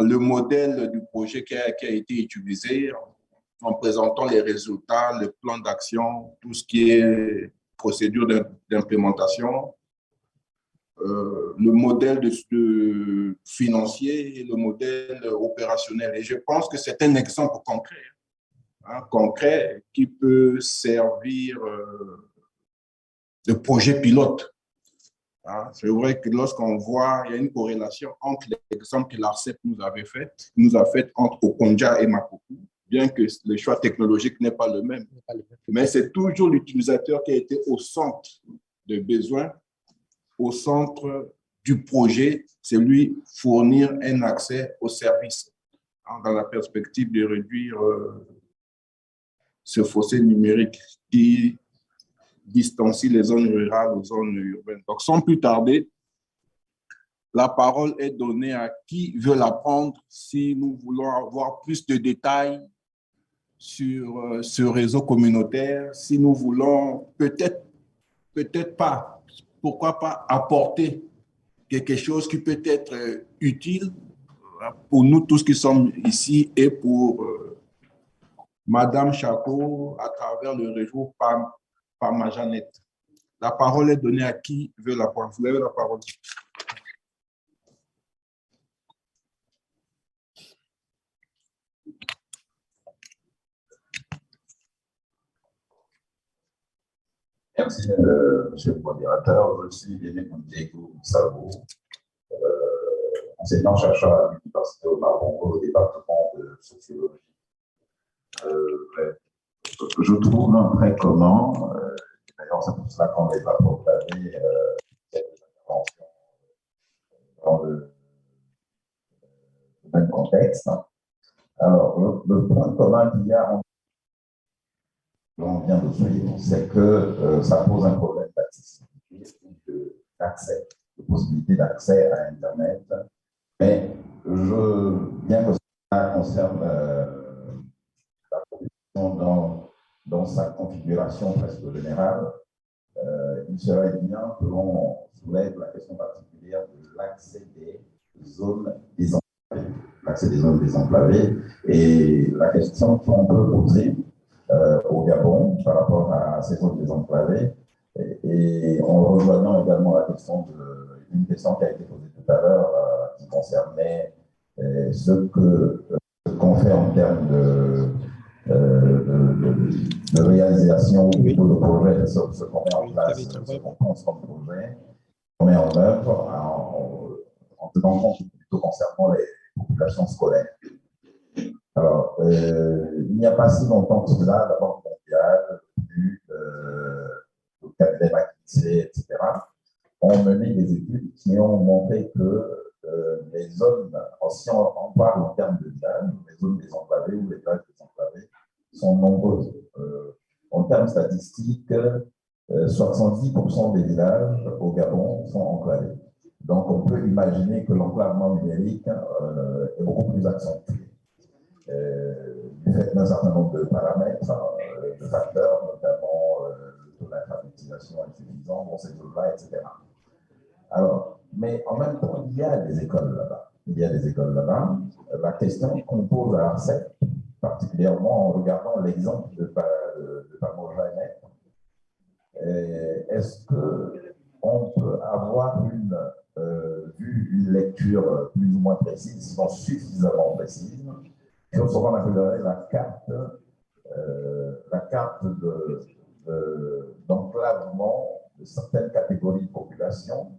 Le modèle du projet qui a été utilisé en présentant les résultats, le plan d'action, tout ce qui est procédure d'implémentation, le modèle de financier et le modèle opérationnel. Et je pense que c'est un exemple concret qui peut servir de projet pilote. C'est vrai que lorsqu'on voit, il y a une corrélation entre l'exemple que l'ARCEP nous a fait entre Okonja et Makuku, bien que le choix technologique n'est pas le même. Mais c'est toujours l'utilisateur qui a été au centre des besoins, au centre du projet, c'est lui fournir un accès aux services, dans la perspective de réduire ce fossé numérique qui distancie les zones rurales aux zones urbaines. Donc, sans plus tarder, la parole est donnée à qui veut la prendre si nous voulons avoir plus de détails sur ce réseau communautaire, si nous voulons peut-être pas, pourquoi pas apporter quelque chose qui peut être utile pour nous tous qui sommes ici et pour Madame Chako à travers le réseau Pama Janet. La parole est donnée à qui veut la prendre. Vous avez la parole. Merci, monsieur le modérateur. Je suis Denis Montego Savo, enseignant-chercheur à l'Université au Maroc au département de sociologie. Je trouve un trait commun, d'ailleurs c'est pour cela qu'on les a proclamés cette intervention dans le même contexte. Alors, le point commun qu'il y a entre l'on vient de suivre, c'est que ça pose un problème d'accessibilité, d'accès, de possibilité d'accès à Internet. Mais bien que ça concerne la production dans sa configuration presque générale, il serait bien que l'on soulève la question particulière de l'accès des zones désenclavées. L'accès des zones désenclavées et la question qu'on peut poser au Gabon par rapport à ces zones désenclavées et en rejoignant également une question qui a été posée tout à l'heure qui concernait ce qu'on fait en termes de réalisation ou plutôt de projet, ce qu'on met en place, ce qu'on pense comme projet, qu'on met en œuvre en tenant compte plutôt concernant les populations scolaires. Alors, il n'y a pas si longtemps que cela, la Banque mondiale, le cabinet McKinsey, etc., ont mené des études qui ont montré que les zones, si on parle en termes de villages, les zones désenclavées ou les villages désenclavés sont nombreuses. En termes statistiques, 70% des villages au Gabon sont enclavés. Donc, on peut imaginer que l'enclavement numérique est beaucoup plus accentué du fait d'un certain nombre de paramètres, de facteurs, notamment le taux d'alphabétisation insuffisant dans ces zones-là, etc. Alors, mais en même temps, il y a des écoles là-bas. Il y a des écoles là-bas. La question qu'on pose à ARCEP, particulièrement en regardant l'exemple de Pamela Net, est-ce qu'on peut avoir une lecture plus ou moins précise, sinon suffisamment précise, sur ce qu'on appellerait la carte d'enclavement de certaines catégories de population,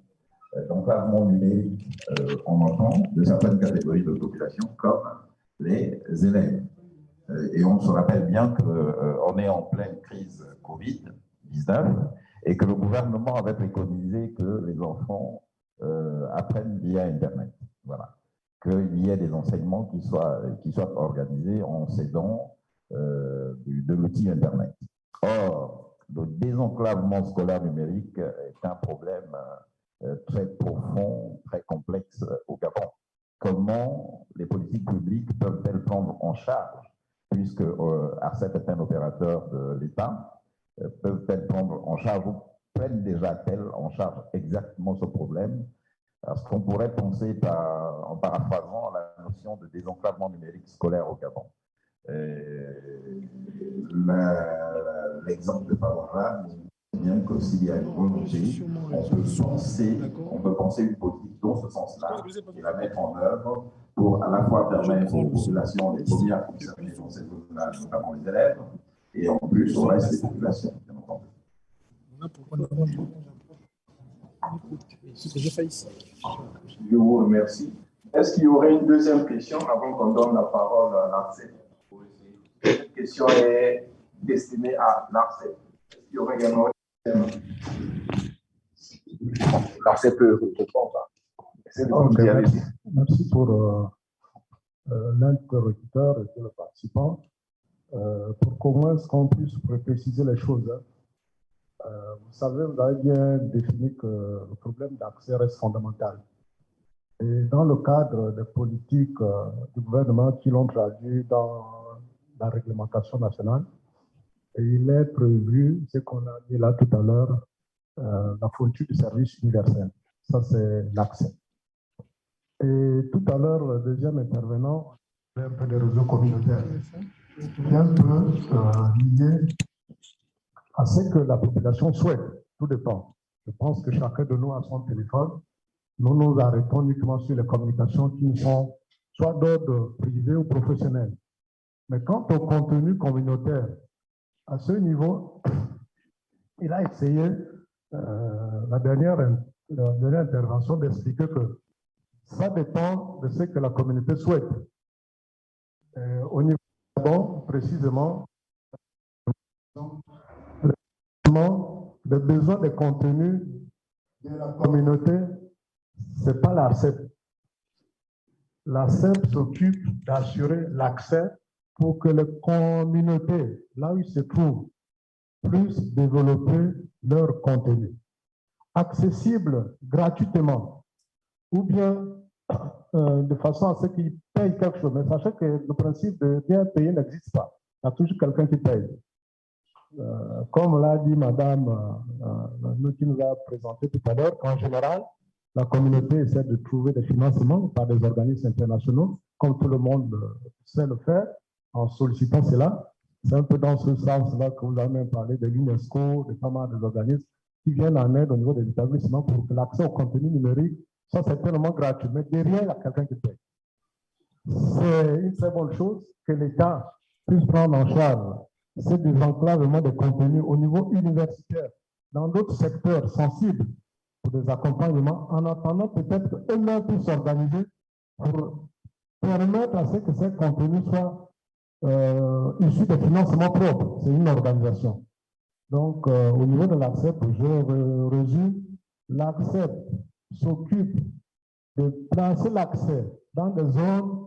d'enclavement numérique, on entend, de certaines catégories de population, comme les élèves. Et on se rappelle bien qu'on est en pleine crise Covid-19 et que le gouvernement avait préconisé que les enfants apprennent via Internet. Voilà. Qu'il y ait des enseignements qui soient organisés en s'aidant de l'outil Internet. Or, le désenclavement scolaire numérique est un problème très profond, très complexe au Gabon. Comment les politiques publiques peuvent-elles prendre en charge, puisque ARCEP est un opérateur de l'État, peuvent-elles prendre en charge ou prennent déjà-elles en charge exactement ce problème? Parce qu'on pourrait penser, en paraphrasant, la notion de désenclavement numérique scolaire au Gabon. L'exemple de Pamela nous bien que s'il y a une volonté, on peut penser une politique dans ce sens-là et la mettre en œuvre pour à la fois permettre aux populations les premières concernées dans ces zones-là, notamment les élèves, et en plus au reste des populations, bien entendu. Je vous remercie. Est-ce qu'il y aurait une deuxième question avant qu'on donne la parole à l'ARCEP? Cette question est destinée à l'ARCEP. Est-ce qu'il y aurait également une deuxième? L'ARCEP peut répondre. Merci pour l'interlocuteur et le participant. Pour comment est-ce qu'on puisse préciser les choses. Vous savez, vous avez bien défini que le problème d'accès reste fondamental. Et dans le cadre des politiques du gouvernement qui l'ont traduit dans la réglementation nationale, il est prévu, ce qu'on a dit là tout à l'heure, la fourniture du service universel. Ça, c'est l'accès. Et tout à l'heure, le deuxième intervenant, un peu des réseaux communautaires, qui est un peu lié à ce que la population souhaite. Tout dépend. Je pense que chacun de nous a son téléphone. Nous nous arrêtons uniquement sur les communications qui sont soit d'ordre privé ou professionnel. Mais quant au contenu communautaire, à ce niveau, il a essayé, la dernière intervention, d'expliquer que ça dépend de ce que la communauté souhaite. Au niveau bon, précisément, le besoin de contenu de la communauté, ce n'est pas l'ARCEP. L'ARCEP s'occupe d'assurer l'accès pour que les communautés, là où ils se trouvent, puissent développer leur contenu. Accessible gratuitement, ou bien de façon à ce qu'ils payent quelque chose. Mais sachez que le principe de bien payer n'existe pas. Il y a toujours quelqu'un qui paye. Comme l'a dit madame qui nous a présenté tout à l'heure, qu'en général, la communauté essaie de trouver des financements par des organismes internationaux, comme tout le monde sait le faire, en sollicitant cela. C'est un peu dans ce sens-là que vous avez même parlé de l'UNESCO, de pas mal d'organismes qui viennent en aide au niveau des établissements pour que l'accès au contenu numérique soit certainement gratuit. Mais derrière, il y a quelqu'un qui paye. C'est une très bonne chose que l'État puisse prendre en charge ce désenclavement de contenu au niveau universitaire, dans d'autres secteurs sensibles pour des accompagnements, en attendant peut-être qu'eux-mêmes puissent s'organiser pour permettre à ce que ces contenus soient issus de financements propres. C'est une organisation. Donc, au niveau de l'ARCEP, je résume, l'ARCEP s'occupe de placer l'accès dans des zones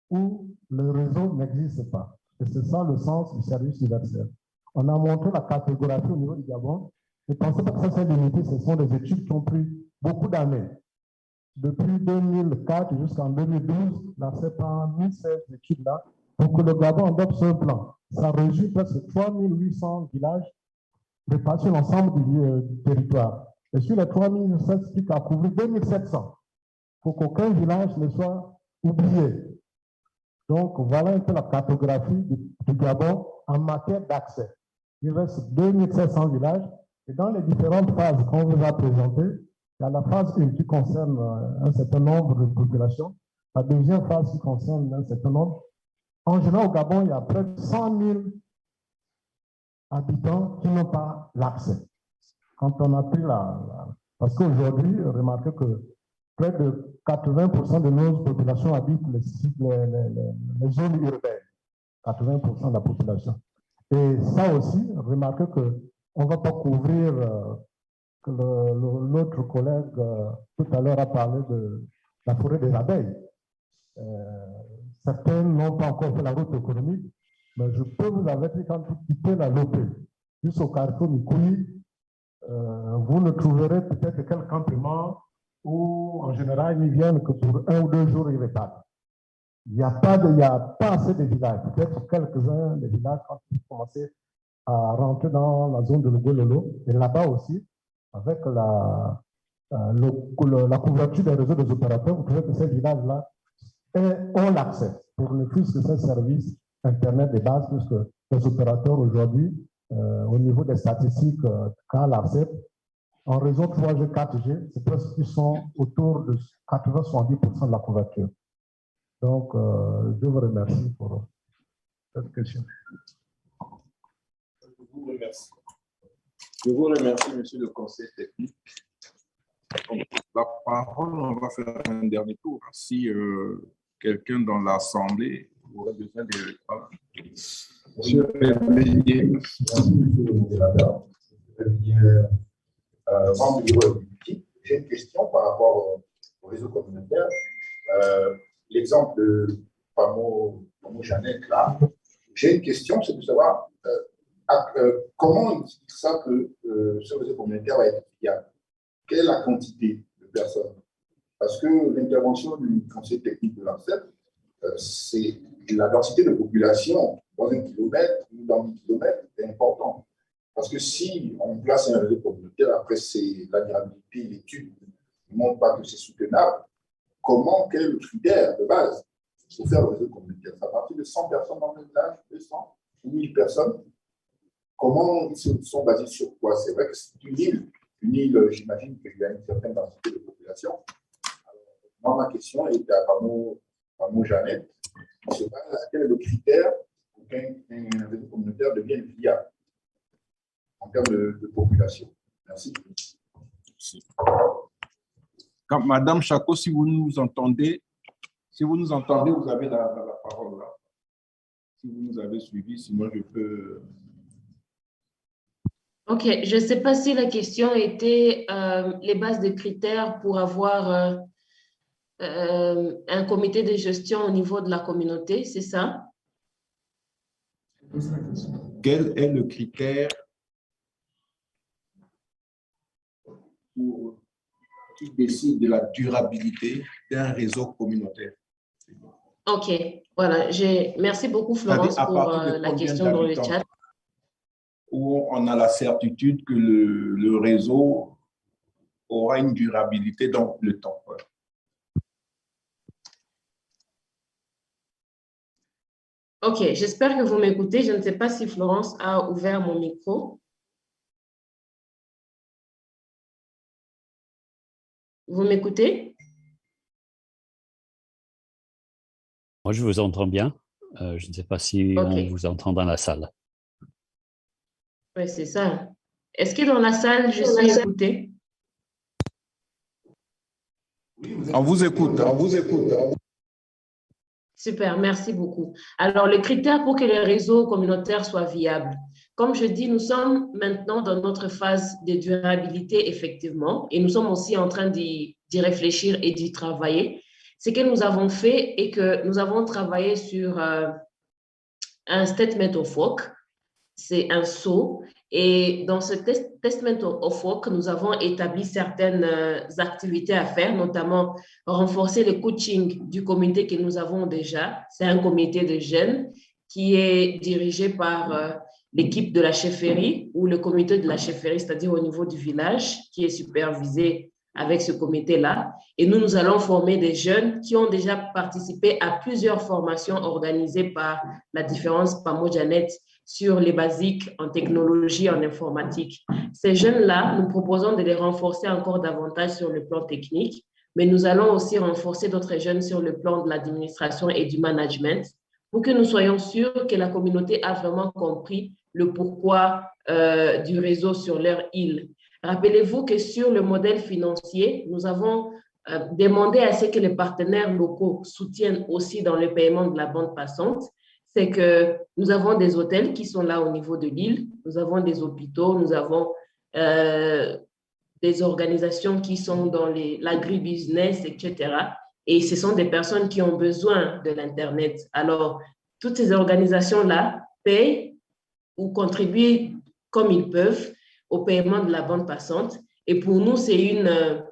où le réseau n'existe pas. Et c'est ça le sens du service universel. On a montré la cartographie au niveau du Gabon. Ne pensez pas que ça s'est limité, ce sont des études qui ont pris beaucoup d'années. depuis 2004 jusqu'en 2012, l'ARCEP a mis ces études-là pour que le Gabon adopte ce plan. Ça résume presque 3800 villages répartis sur l'ensemble du territoire. Et sur les 3700, c'est à couvrir 2700. Il faut qu'aucun village ne soit oublié. Donc, voilà un peu la cartographie du Gabon en matière d'accès. Il reste 2700 villages et dans les différentes phases qu'on vous a présentées, il y a la phase 1 qui concerne un certain nombre de populations, la deuxième phase qui concerne un certain nombre. En général, au Gabon, il y a près de 100 000 habitants qui n'ont pas l'accès. Quand on a pris parce qu'aujourd'hui, remarquez que près de 80% de nos populations habitent les zones urbaines. 80% de la population. Et ça aussi, remarquez qu'on ne va pas couvrir, que l'autre collègue tout à l'heure a parlé de la forêt des abeilles. Certains n'ont pas encore fait la route économique, mais je peux vous avertir quand vous quittez la Lopé jusqu'au carrefour Mikoui, vous ne trouverez peut-être que quelques campements où, en général, ils viennent que pour 1 ou 2 jours, ils repartent. Il n'y a pas assez de villages. Peut-être quelques-uns des villages quand ils commencent à rentrer dans la zone de Logololo. Et là-bas aussi, avec la couverture des réseaux des opérateurs, vous trouvez que ces villages-là ont l'accès pour ne plus que ces services Internet de base, puisque les opérateurs aujourd'hui, au niveau des statistiques qu'a l'ARCEP, en réseau 3G, 4G, c'est presque qu'ils sont autour de 80-70% de la couverture. Donc, je vous remercie pour cette question. Je vous remercie. Je vous remercie, monsieur le conseil technique. La parole, on va faire un dernier tour. Si quelqu'un dans l'Assemblée aurait besoin de répondre. Monsieur Bélier. Membre du bureau exécutif, j'ai une question par rapport au réseau communautaire. L'exemple de Pamo Jeannette, là, j'ai une question, c'est de savoir comment on explique ça que ce réseau communautaire va être viable. Quelle est la quantité de personnes? Parce que l'intervention du conseil technique de l'ARCEP, c'est la densité de population dans 1 kilomètre ou dans 10 kilomètres est importante. Parce que si on place un réseau communautaire, après c'est la durabilité, l'étude ne montre pas que c'est soutenable, quel est le critère de base pour faire le réseau communautaire? À partir de 100 personnes dans le village, 200 ou 1000 personnes, comment ils sont basés sur quoi? C'est vrai que c'est une île, j'imagine qu'il y a une certaine densité de population. Alors, moi, ma question est à Pamo Jeannette. Quel est le critère pour qu'un réseau communautaire devienne viable en termes de population? Merci. Quand, Madame Chako, si vous nous entendez, vous avez la parole là. Si vous nous avez suivis, sinon je peux... Ok, je ne sais pas si la question était les bases de critères pour avoir un comité de gestion au niveau de la communauté, c'est ça? Quel est le critère qui décide de la durabilité d'un réseau communautaire? Ok, voilà. Merci beaucoup, Florence, pour la question dans le chat. Où on a la certitude que le réseau aura une durabilité dans le temps. Ok, j'espère que vous m'écoutez. Je ne sais pas si Florence a ouvert mon micro. Vous m'écoutez? Moi, je vous entends bien. Je ne sais pas si on vous entend dans la salle. Oui, c'est ça. Est-ce que dans la salle, je suis écoutée? On vous écoute, on vous écoute. Super, merci beaucoup. Alors, le critère pour que le réseau communautaire soit viable. Comme je dis, nous sommes maintenant dans notre phase de durabilité, effectivement, et nous sommes aussi en train d'y réfléchir et d'y travailler. Ce que nous avons fait est que nous avons travaillé sur un statement of work. c'est un saut. Et dans ce Testament of Work, nous avons établi certaines activités à faire, notamment renforcer le coaching du comité que nous avons déjà. C'est un comité de jeunes qui est dirigé par l'équipe de la chefferie ou le comité de la chefferie, c'est-à-dire au niveau du village, qui est supervisé avec ce comité-là. Et nous allons former des jeunes qui ont déjà participé à plusieurs formations organisées par la différence PAMO-Janet sur les basiques en technologie, en informatique. Ces jeunes-là, nous proposons de les renforcer encore davantage sur le plan technique, mais nous allons aussi renforcer d'autres jeunes sur le plan de l'administration et du management pour que nous soyons sûrs que la communauté a vraiment compris le pourquoi du réseau sur leur île. Rappelez-vous que sur le modèle financier, nous avons demandé à ce que les partenaires locaux soutiennent aussi dans le paiement de la bande passante. C'est que nous avons des hôtels qui sont là au niveau de l'île, nous avons des hôpitaux, nous avons des organisations qui sont dans l'agribusiness, etc. Et ce sont des personnes qui ont besoin de l'Internet. Alors, toutes ces organisations-là payent ou contribuent comme ils peuvent au paiement de la bande passante. Et pour nous, c'est une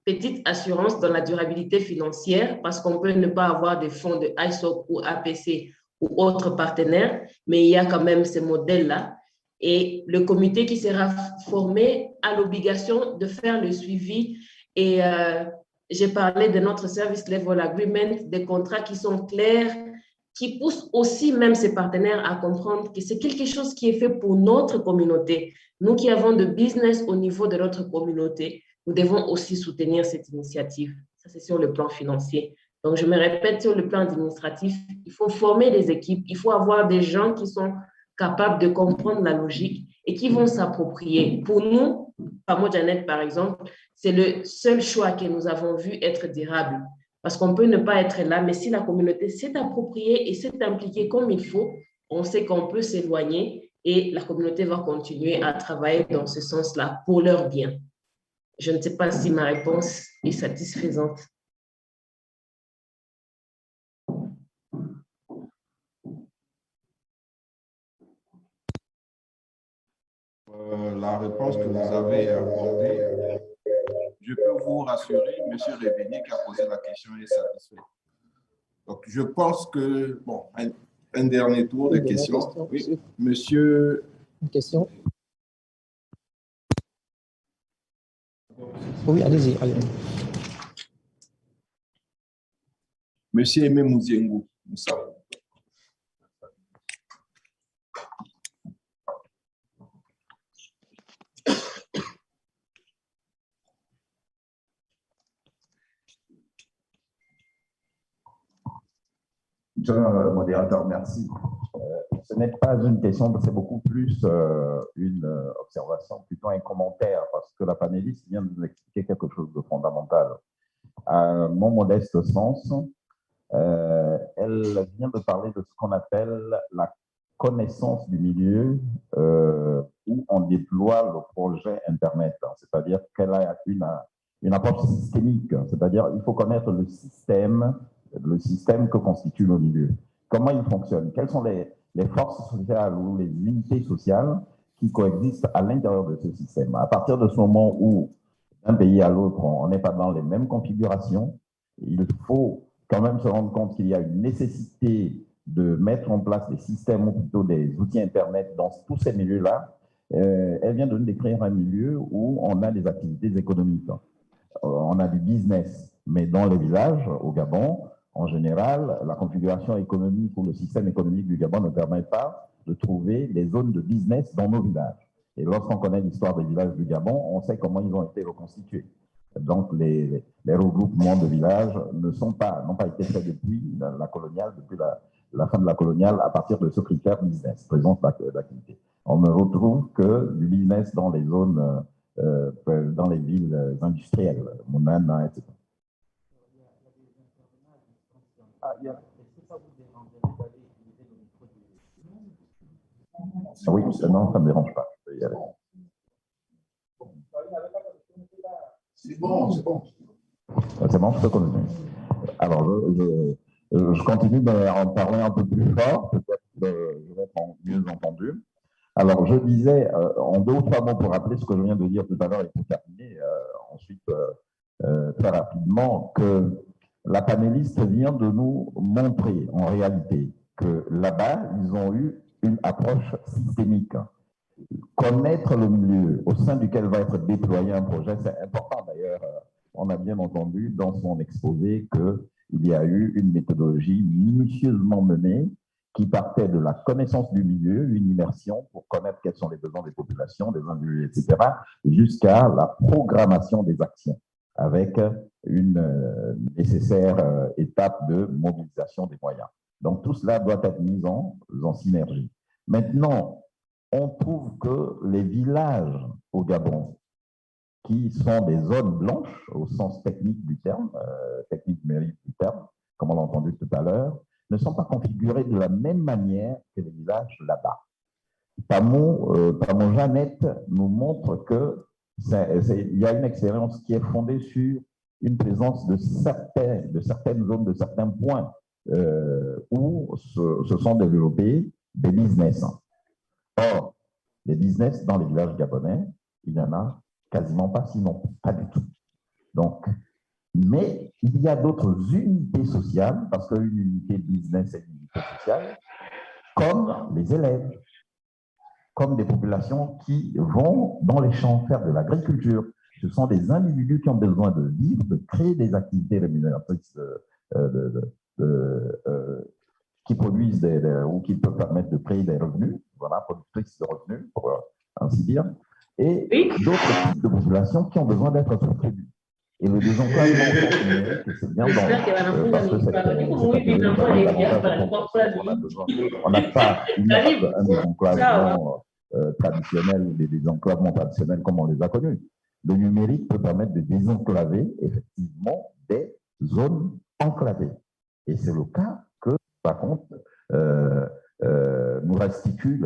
petite assurance dans la durabilité financière parce qu'on peut ne pas avoir des fonds de ISOC ou APC ou autres partenaires, mais il y a quand même ces modèles-là. Et le comité qui sera formé a l'obligation de faire le suivi. Et j'ai parlé de notre Service Level Agreement, des contrats qui sont clairs, qui poussent aussi même ces partenaires à comprendre que c'est quelque chose qui est fait pour notre communauté. Nous qui avons de business au niveau de notre communauté, nous devons aussi soutenir cette initiative. Ça, c'est sur le plan financier. Donc, je me répète, sur le plan administratif, il faut former des équipes, il faut avoir des gens qui sont capables de comprendre la logique et qui vont s'approprier. Pour nous, PAMO-Janet, par exemple, c'est le seul choix que nous avons vu être durable. Parce qu'on peut ne pas être là, mais si la communauté s'est appropriée et s'est impliquée comme il faut, on sait qu'on peut s'éloigner et la communauté va continuer à travailler dans ce sens-là pour leur bien. Je ne sais pas si ma réponse est satisfaisante. La réponse que vous avez apportée, je peux vous rassurer, M. Révigné qui a posé la question est satisfait. Donc, je pense que, bon, un dernier tour de questions. Oui, monsieur. Une question? Oui, allez-y. Allez. Monsieur Aimé Mouziengou, nous savons. Monsieur le modérateur, merci. Ce n'est pas une question, c'est beaucoup plus une observation, plutôt un commentaire, parce que la panéliste vient de nous expliquer quelque chose de fondamental. À mon modeste sens, elle vient de parler de ce qu'on appelle la connaissance du milieu où on déploie le projet Internet, c'est-à-dire qu'elle a une approche systémique, c'est-à-dire il faut connaître le système que constitue le milieu. Comment il fonctionne? Quelles sont les forces sociales ou les unités sociales qui coexistent à l'intérieur de ce système? À partir de ce moment où, d'un pays à l'autre, on n'est pas dans les mêmes configurations, il faut quand même se rendre compte qu'il y a une nécessité de mettre en place des systèmes ou plutôt des outils Internet dans tous ces milieux-là. Elle vient de nous décrire un milieu où on a des activités économiques. On a du business, mais dans les villages, au Gabon, en général, la configuration économique ou le système économique du Gabon ne permet pas de trouver des zones de business dans nos villages. Et lorsqu'on connaît l'histoire des villages du Gabon, on sait comment ils ont été reconstitués. Donc, les regroupements de villages n'ont pas été faits depuis la coloniale, depuis la fin de la coloniale, à partir de ce critère business, présence d'activité. On ne retrouve que du business dans les zones, dans les villes industrielles, Mounana, etc. Oui, non, ça ne me dérange pas. Je peux y aller. C'est bon, c'est bon. C'est bon, je peux continuer. Alors, je continue en parler un peu plus fort. Peut-être que je vais être mieux entendu. Alors, je disais, en 2 ou 3 mots pour rappeler ce que je viens de dire tout à l'heure et pour terminer, ensuite, très rapidement, que la panéliste vient de nous montrer en réalité que là-bas, ils ont eu une approche systémique. Connaître le milieu au sein duquel va être déployé un projet, c'est important. D'ailleurs, on a bien entendu dans son exposé qu'il y a eu une méthodologie minutieusement menée qui partait de la connaissance du milieu, une immersion pour connaître quels sont les besoins des populations, des individus, etc., jusqu'à la programmation des actions avec une nécessaire étape de mobilisation des moyens. Donc, tout cela doit être mis en synergie. Maintenant, on trouve que les villages au Gabon, qui sont des zones blanches au sens technique du terme, technique numérique du terme, comme on l'a entendu tout à l'heure, ne sont pas configurés de la même manière que les villages là-bas. Pamon Jeannette nous montre que il y a une expérience qui est fondée sur une présence de certaines zones, de certains points où se sont développés des business. Or, les business dans les villages gabonais, il n'y en a quasiment pas, sinon pas du tout. Donc, mais il y a d'autres unités sociales, parce qu'une unité business est une unité sociale, comme les élèves, comme des populations qui vont dans les champs faire de l'agriculture. Ce sont des individus qui ont besoin de vivre, de créer des activités rémunératrices qui produisent ou qui peuvent permettre de créer des revenus, voilà, productrices de revenus, pour ainsi dire, et d'autres types de populations qui ont besoin d'être soutenues. Et le désenclavement, c'est bien parce que on n'a pas un désenclavement traditionnel, des désenclavements traditionnels comme on les a connus. Le numérique peut permettre de désenclaver effectivement des zones enclavées. Et c'est le cas que, par contre, nous restitue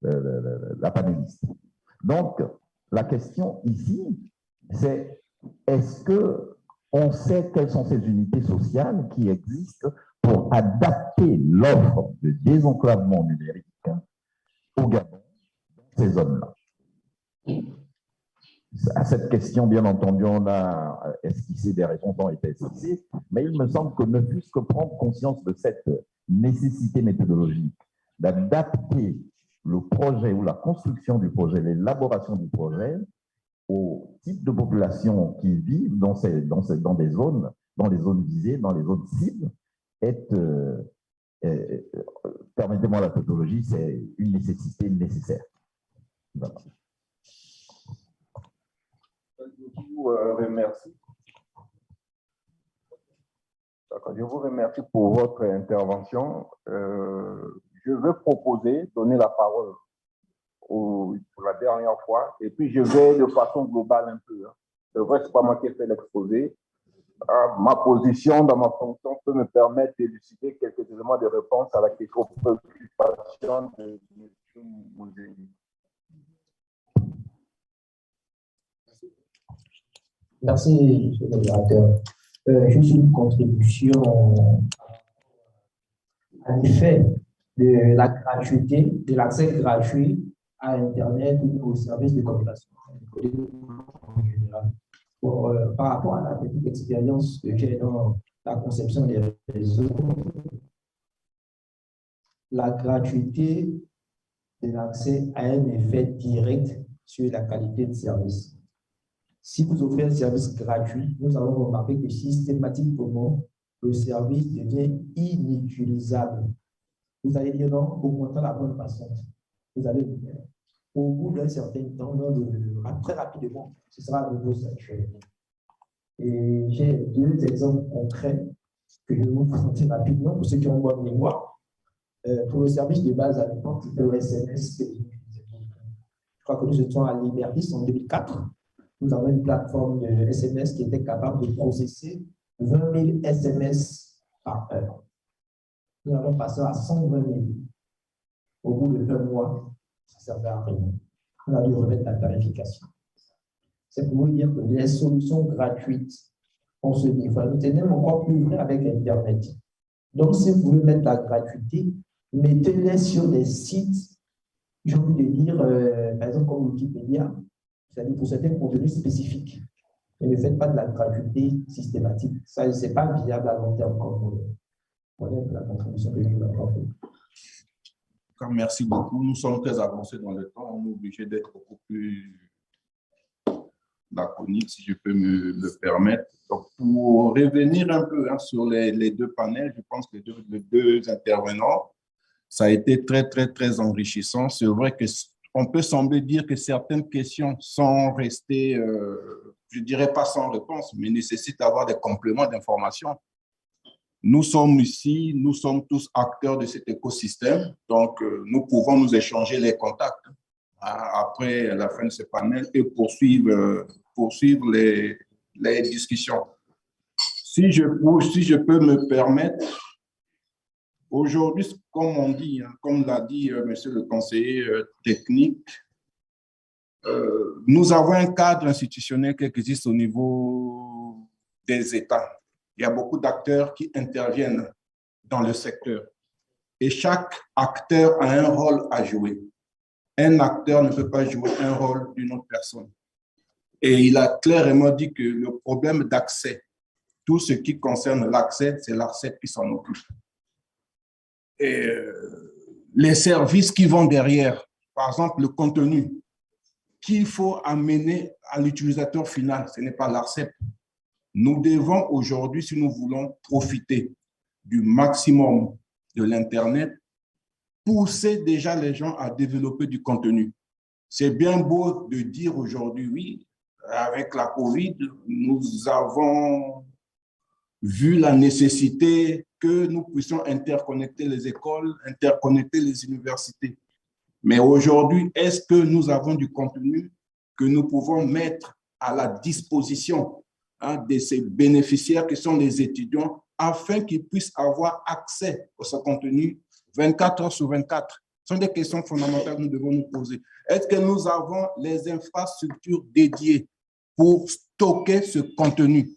la panéliste. Donc, la question ici, c'est est-ce qu'on sait quelles sont ces unités sociales qui existent pour adapter l'offre de désenclavement numérique au Gabon, dans ces zones-là? À cette question, bien entendu, on a esquissé des réponses ont été esquissées, mais il me semble que ne fût-ce que prendre conscience de cette nécessité méthodologique d'adapter le projet ou la construction du projet, l'élaboration du projet au type de population qui vivent dans des zones, dans les zones visées, dans les zones cibles, permettez-moi la tautologie, c'est une nécessité nécessaire. Voilà. Je vous remercie. Je vous remercie pour votre intervention. Je veux proposer, donner la parole pour la dernière fois, et puis je vais de façon globale un peu. C'est vrai, ce n'est pas moi qui ai fait l'exposé. Ma position dans ma fonction peut me permettre d'élucider quelques éléments de réponse à la question préoccupation de M. Mouzeli. Merci, M. le modérateur. Juste une contribution à l'effet de la gratuité, de l'accès gratuit à Internet ou aux services de communication en général. Par rapport à la petite expérience que j'ai dans la conception des réseaux, la gratuité de l'accès a un effet direct sur la qualité de service. Si vous offrez un service gratuit, nous allons remarquer que systématiquement, le service devient inutilisable. Vous allez dire non, augmentons la bonne façon. Vous allez le faire. Au bout d'un certain temps, très rapidement, ce sera à nouveau saturé. Et j'ai 2 exemples concrets que je vais vous présenter rapidement pour ceux qui ont bonne mémoire. Pour le service de base à l'époque, le SMS, je crois que nous étions à Libertis en 2004. Nous avons une plateforme de SMS qui était capable de processer 20 000 SMS par heure. Nous avons passé à 120 000. Au bout de 2 mois, ça ne servait à rien. On a dû remettre la tarification. C'est pour vous dire que les solutions gratuites, on se dit, nous tenons encore plus vrai avec l'Internet. Donc, si vous voulez mettre la gratuité, mettez-les sur des sites, j'ai envie de dire, par exemple, comme Wikipédia, c'est-à-dire pour certains contenus spécifiques. Mais ne faites pas de la gratuité systématique. Ça, ce n'est pas viable à long terme comme la contribution que nous avons fait. Merci beaucoup. Nous sommes très avancés dans le temps. On est obligé d'être beaucoup plus laconique, si je peux me le permettre. Donc, pour revenir un peu sur les deux panels, je pense que les deux intervenants, ça a été très, très, très enrichissant. C'est vrai qu'on peut sembler dire que certaines questions sont restées, je ne dirais pas sans réponse, mais nécessitent d'avoir des compléments d'information. Nous sommes ici, nous sommes tous acteurs de cet écosystème, donc nous pouvons nous échanger les contacts après la fin de ce panel et poursuivre les discussions. Si je peux me permettre, aujourd'hui, comme on dit, comme l'a dit monsieur le conseiller technique, nous avons un cadre institutionnel qui existe au niveau des États. Il y a beaucoup d'acteurs qui interviennent dans le secteur et chaque acteur a un rôle à jouer. Un acteur ne peut pas jouer un rôle d'une autre personne. Et il a clairement dit que le problème d'accès, tout ce qui concerne l'accès, c'est l'ARCEP qui s'en occupe. Et les services qui vont derrière, par exemple le contenu qu'il faut amener à l'utilisateur final, ce n'est pas l'ARCEP. Nous devons aujourd'hui, si nous voulons profiter du maximum de l'Internet, pousser déjà les gens à développer du contenu. C'est bien beau de dire aujourd'hui, oui, avec la COVID, nous avons vu la nécessité que nous puissions interconnecter les écoles, interconnecter les universités. Mais aujourd'hui, est-ce que nous avons du contenu que nous pouvons mettre à la disposition de ces bénéficiaires qui sont les étudiants afin qu'ils puissent avoir accès à ce contenu 24 heures sur 24? Ce sont des questions fondamentales que nous devons nous poser. Est-ce que nous avons les infrastructures dédiées pour stocker ce contenu?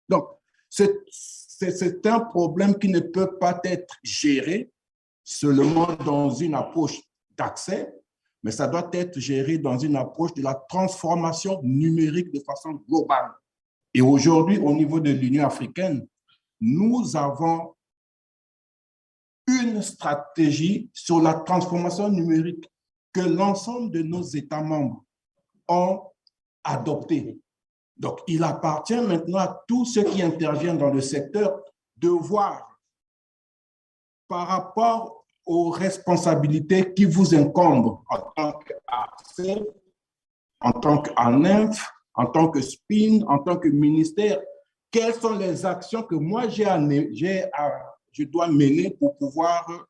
Donc, c'est un problème qui ne peut pas être géré seulement dans une approche d'accès, mais ça doit être géré dans une approche de la transformation numérique de façon globale. Et aujourd'hui, au niveau de l'Union africaine, nous avons une stratégie sur la transformation numérique que l'ensemble de nos États membres ont adoptée. Donc, il appartient maintenant à tous ceux qui interviennent dans le secteur de voir par rapport aux responsabilités qui vous incombent en tant qu'ARCEP, en tant qu'ANINF, en tant que SPIN, en tant que ministère, quelles sont les actions que moi je dois mener pour pouvoir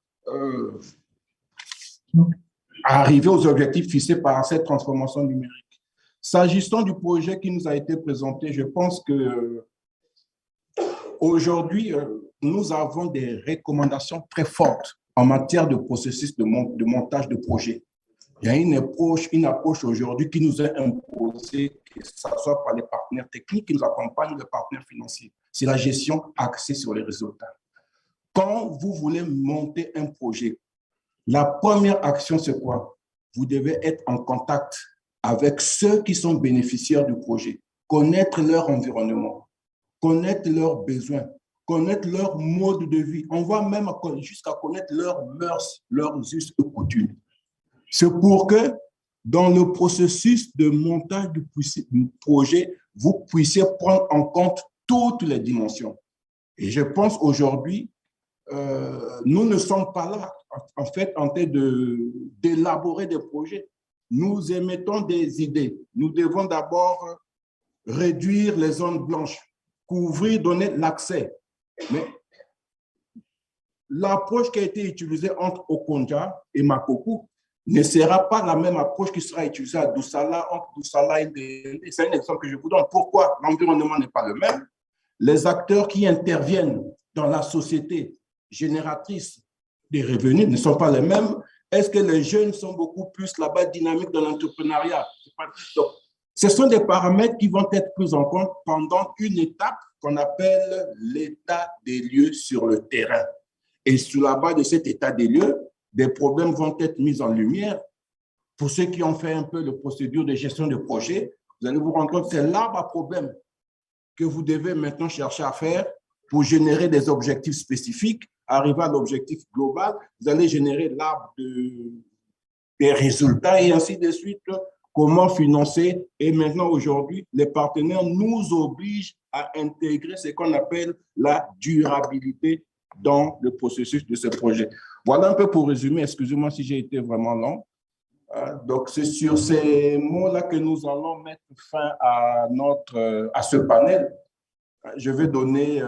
arriver aux objectifs fixés par cette transformation numérique. S'agissant du projet qui nous a été présenté, je pense que aujourd'hui, nous avons des recommandations très fortes en matière de processus de montage de projet. Il y a une approche aujourd'hui qui nous est imposée, que ce soit par les partenaires techniques qui nous accompagnent, les partenaires financiers. C'est la gestion axée sur les résultats. Quand vous voulez monter un projet, la première action, c'est quoi? Vous devez être en contact avec ceux qui sont bénéficiaires du projet, connaître leur environnement, connaître leurs besoins, connaître leur mode de vie. On va même jusqu'à connaître leurs mœurs, leurs us et coutumes. C'est pour que dans le processus de montage du projet, vous puissiez prendre en compte toutes les dimensions. Et je pense aujourd'hui, nous ne sommes pas là, en fait, en train d'élaborer des projets. Nous émettons des idées. Nous devons d'abord réduire les zones blanches, couvrir, donner l'accès. Mais l'approche qui a été utilisée entre Okonja et Makoko ne sera pas la même approche qui sera utilisée à Doussala, entre Doussala et Ndéndé. C'est un exemple que je vous donne. Pourquoi? L'environnement n'est pas le même. Les acteurs qui interviennent dans la société génératrice des revenus ne sont pas les mêmes. Est-ce que les jeunes sont beaucoup plus là-bas dynamiques dans l'entrepreneuriat? Ce sont des paramètres qui vont être pris en compte pendant une étape qu'on appelle l'état des lieux sur le terrain. Et sur la base de cet état des lieux, des problèmes vont être mis en lumière. Pour ceux qui ont fait un peu de procédure de gestion de projet, vous allez vous rendre compte que c'est l'arbre à problème que vous devez maintenant chercher à faire pour générer des objectifs spécifiques, arriver à l'objectif global. Vous allez générer l'arbre des résultats et ainsi de suite. Comment financer? Et maintenant, aujourd'hui, les partenaires nous obligent à intégrer ce qu'on appelle la durabilité dans le processus de ce projet. Voilà un peu pour résumer. Excusez-moi si j'ai été vraiment long. Donc, c'est sur ces mots-là que nous allons mettre fin à ce panel. Je vais donner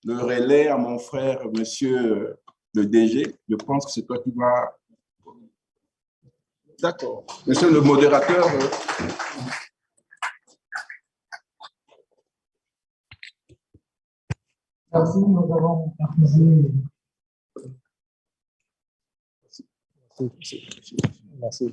le relais à mon frère, monsieur le DG. Je pense que c'est toi qui vas... D'accord. Monsieur le modérateur. Merci, nous avons partagé. Merci.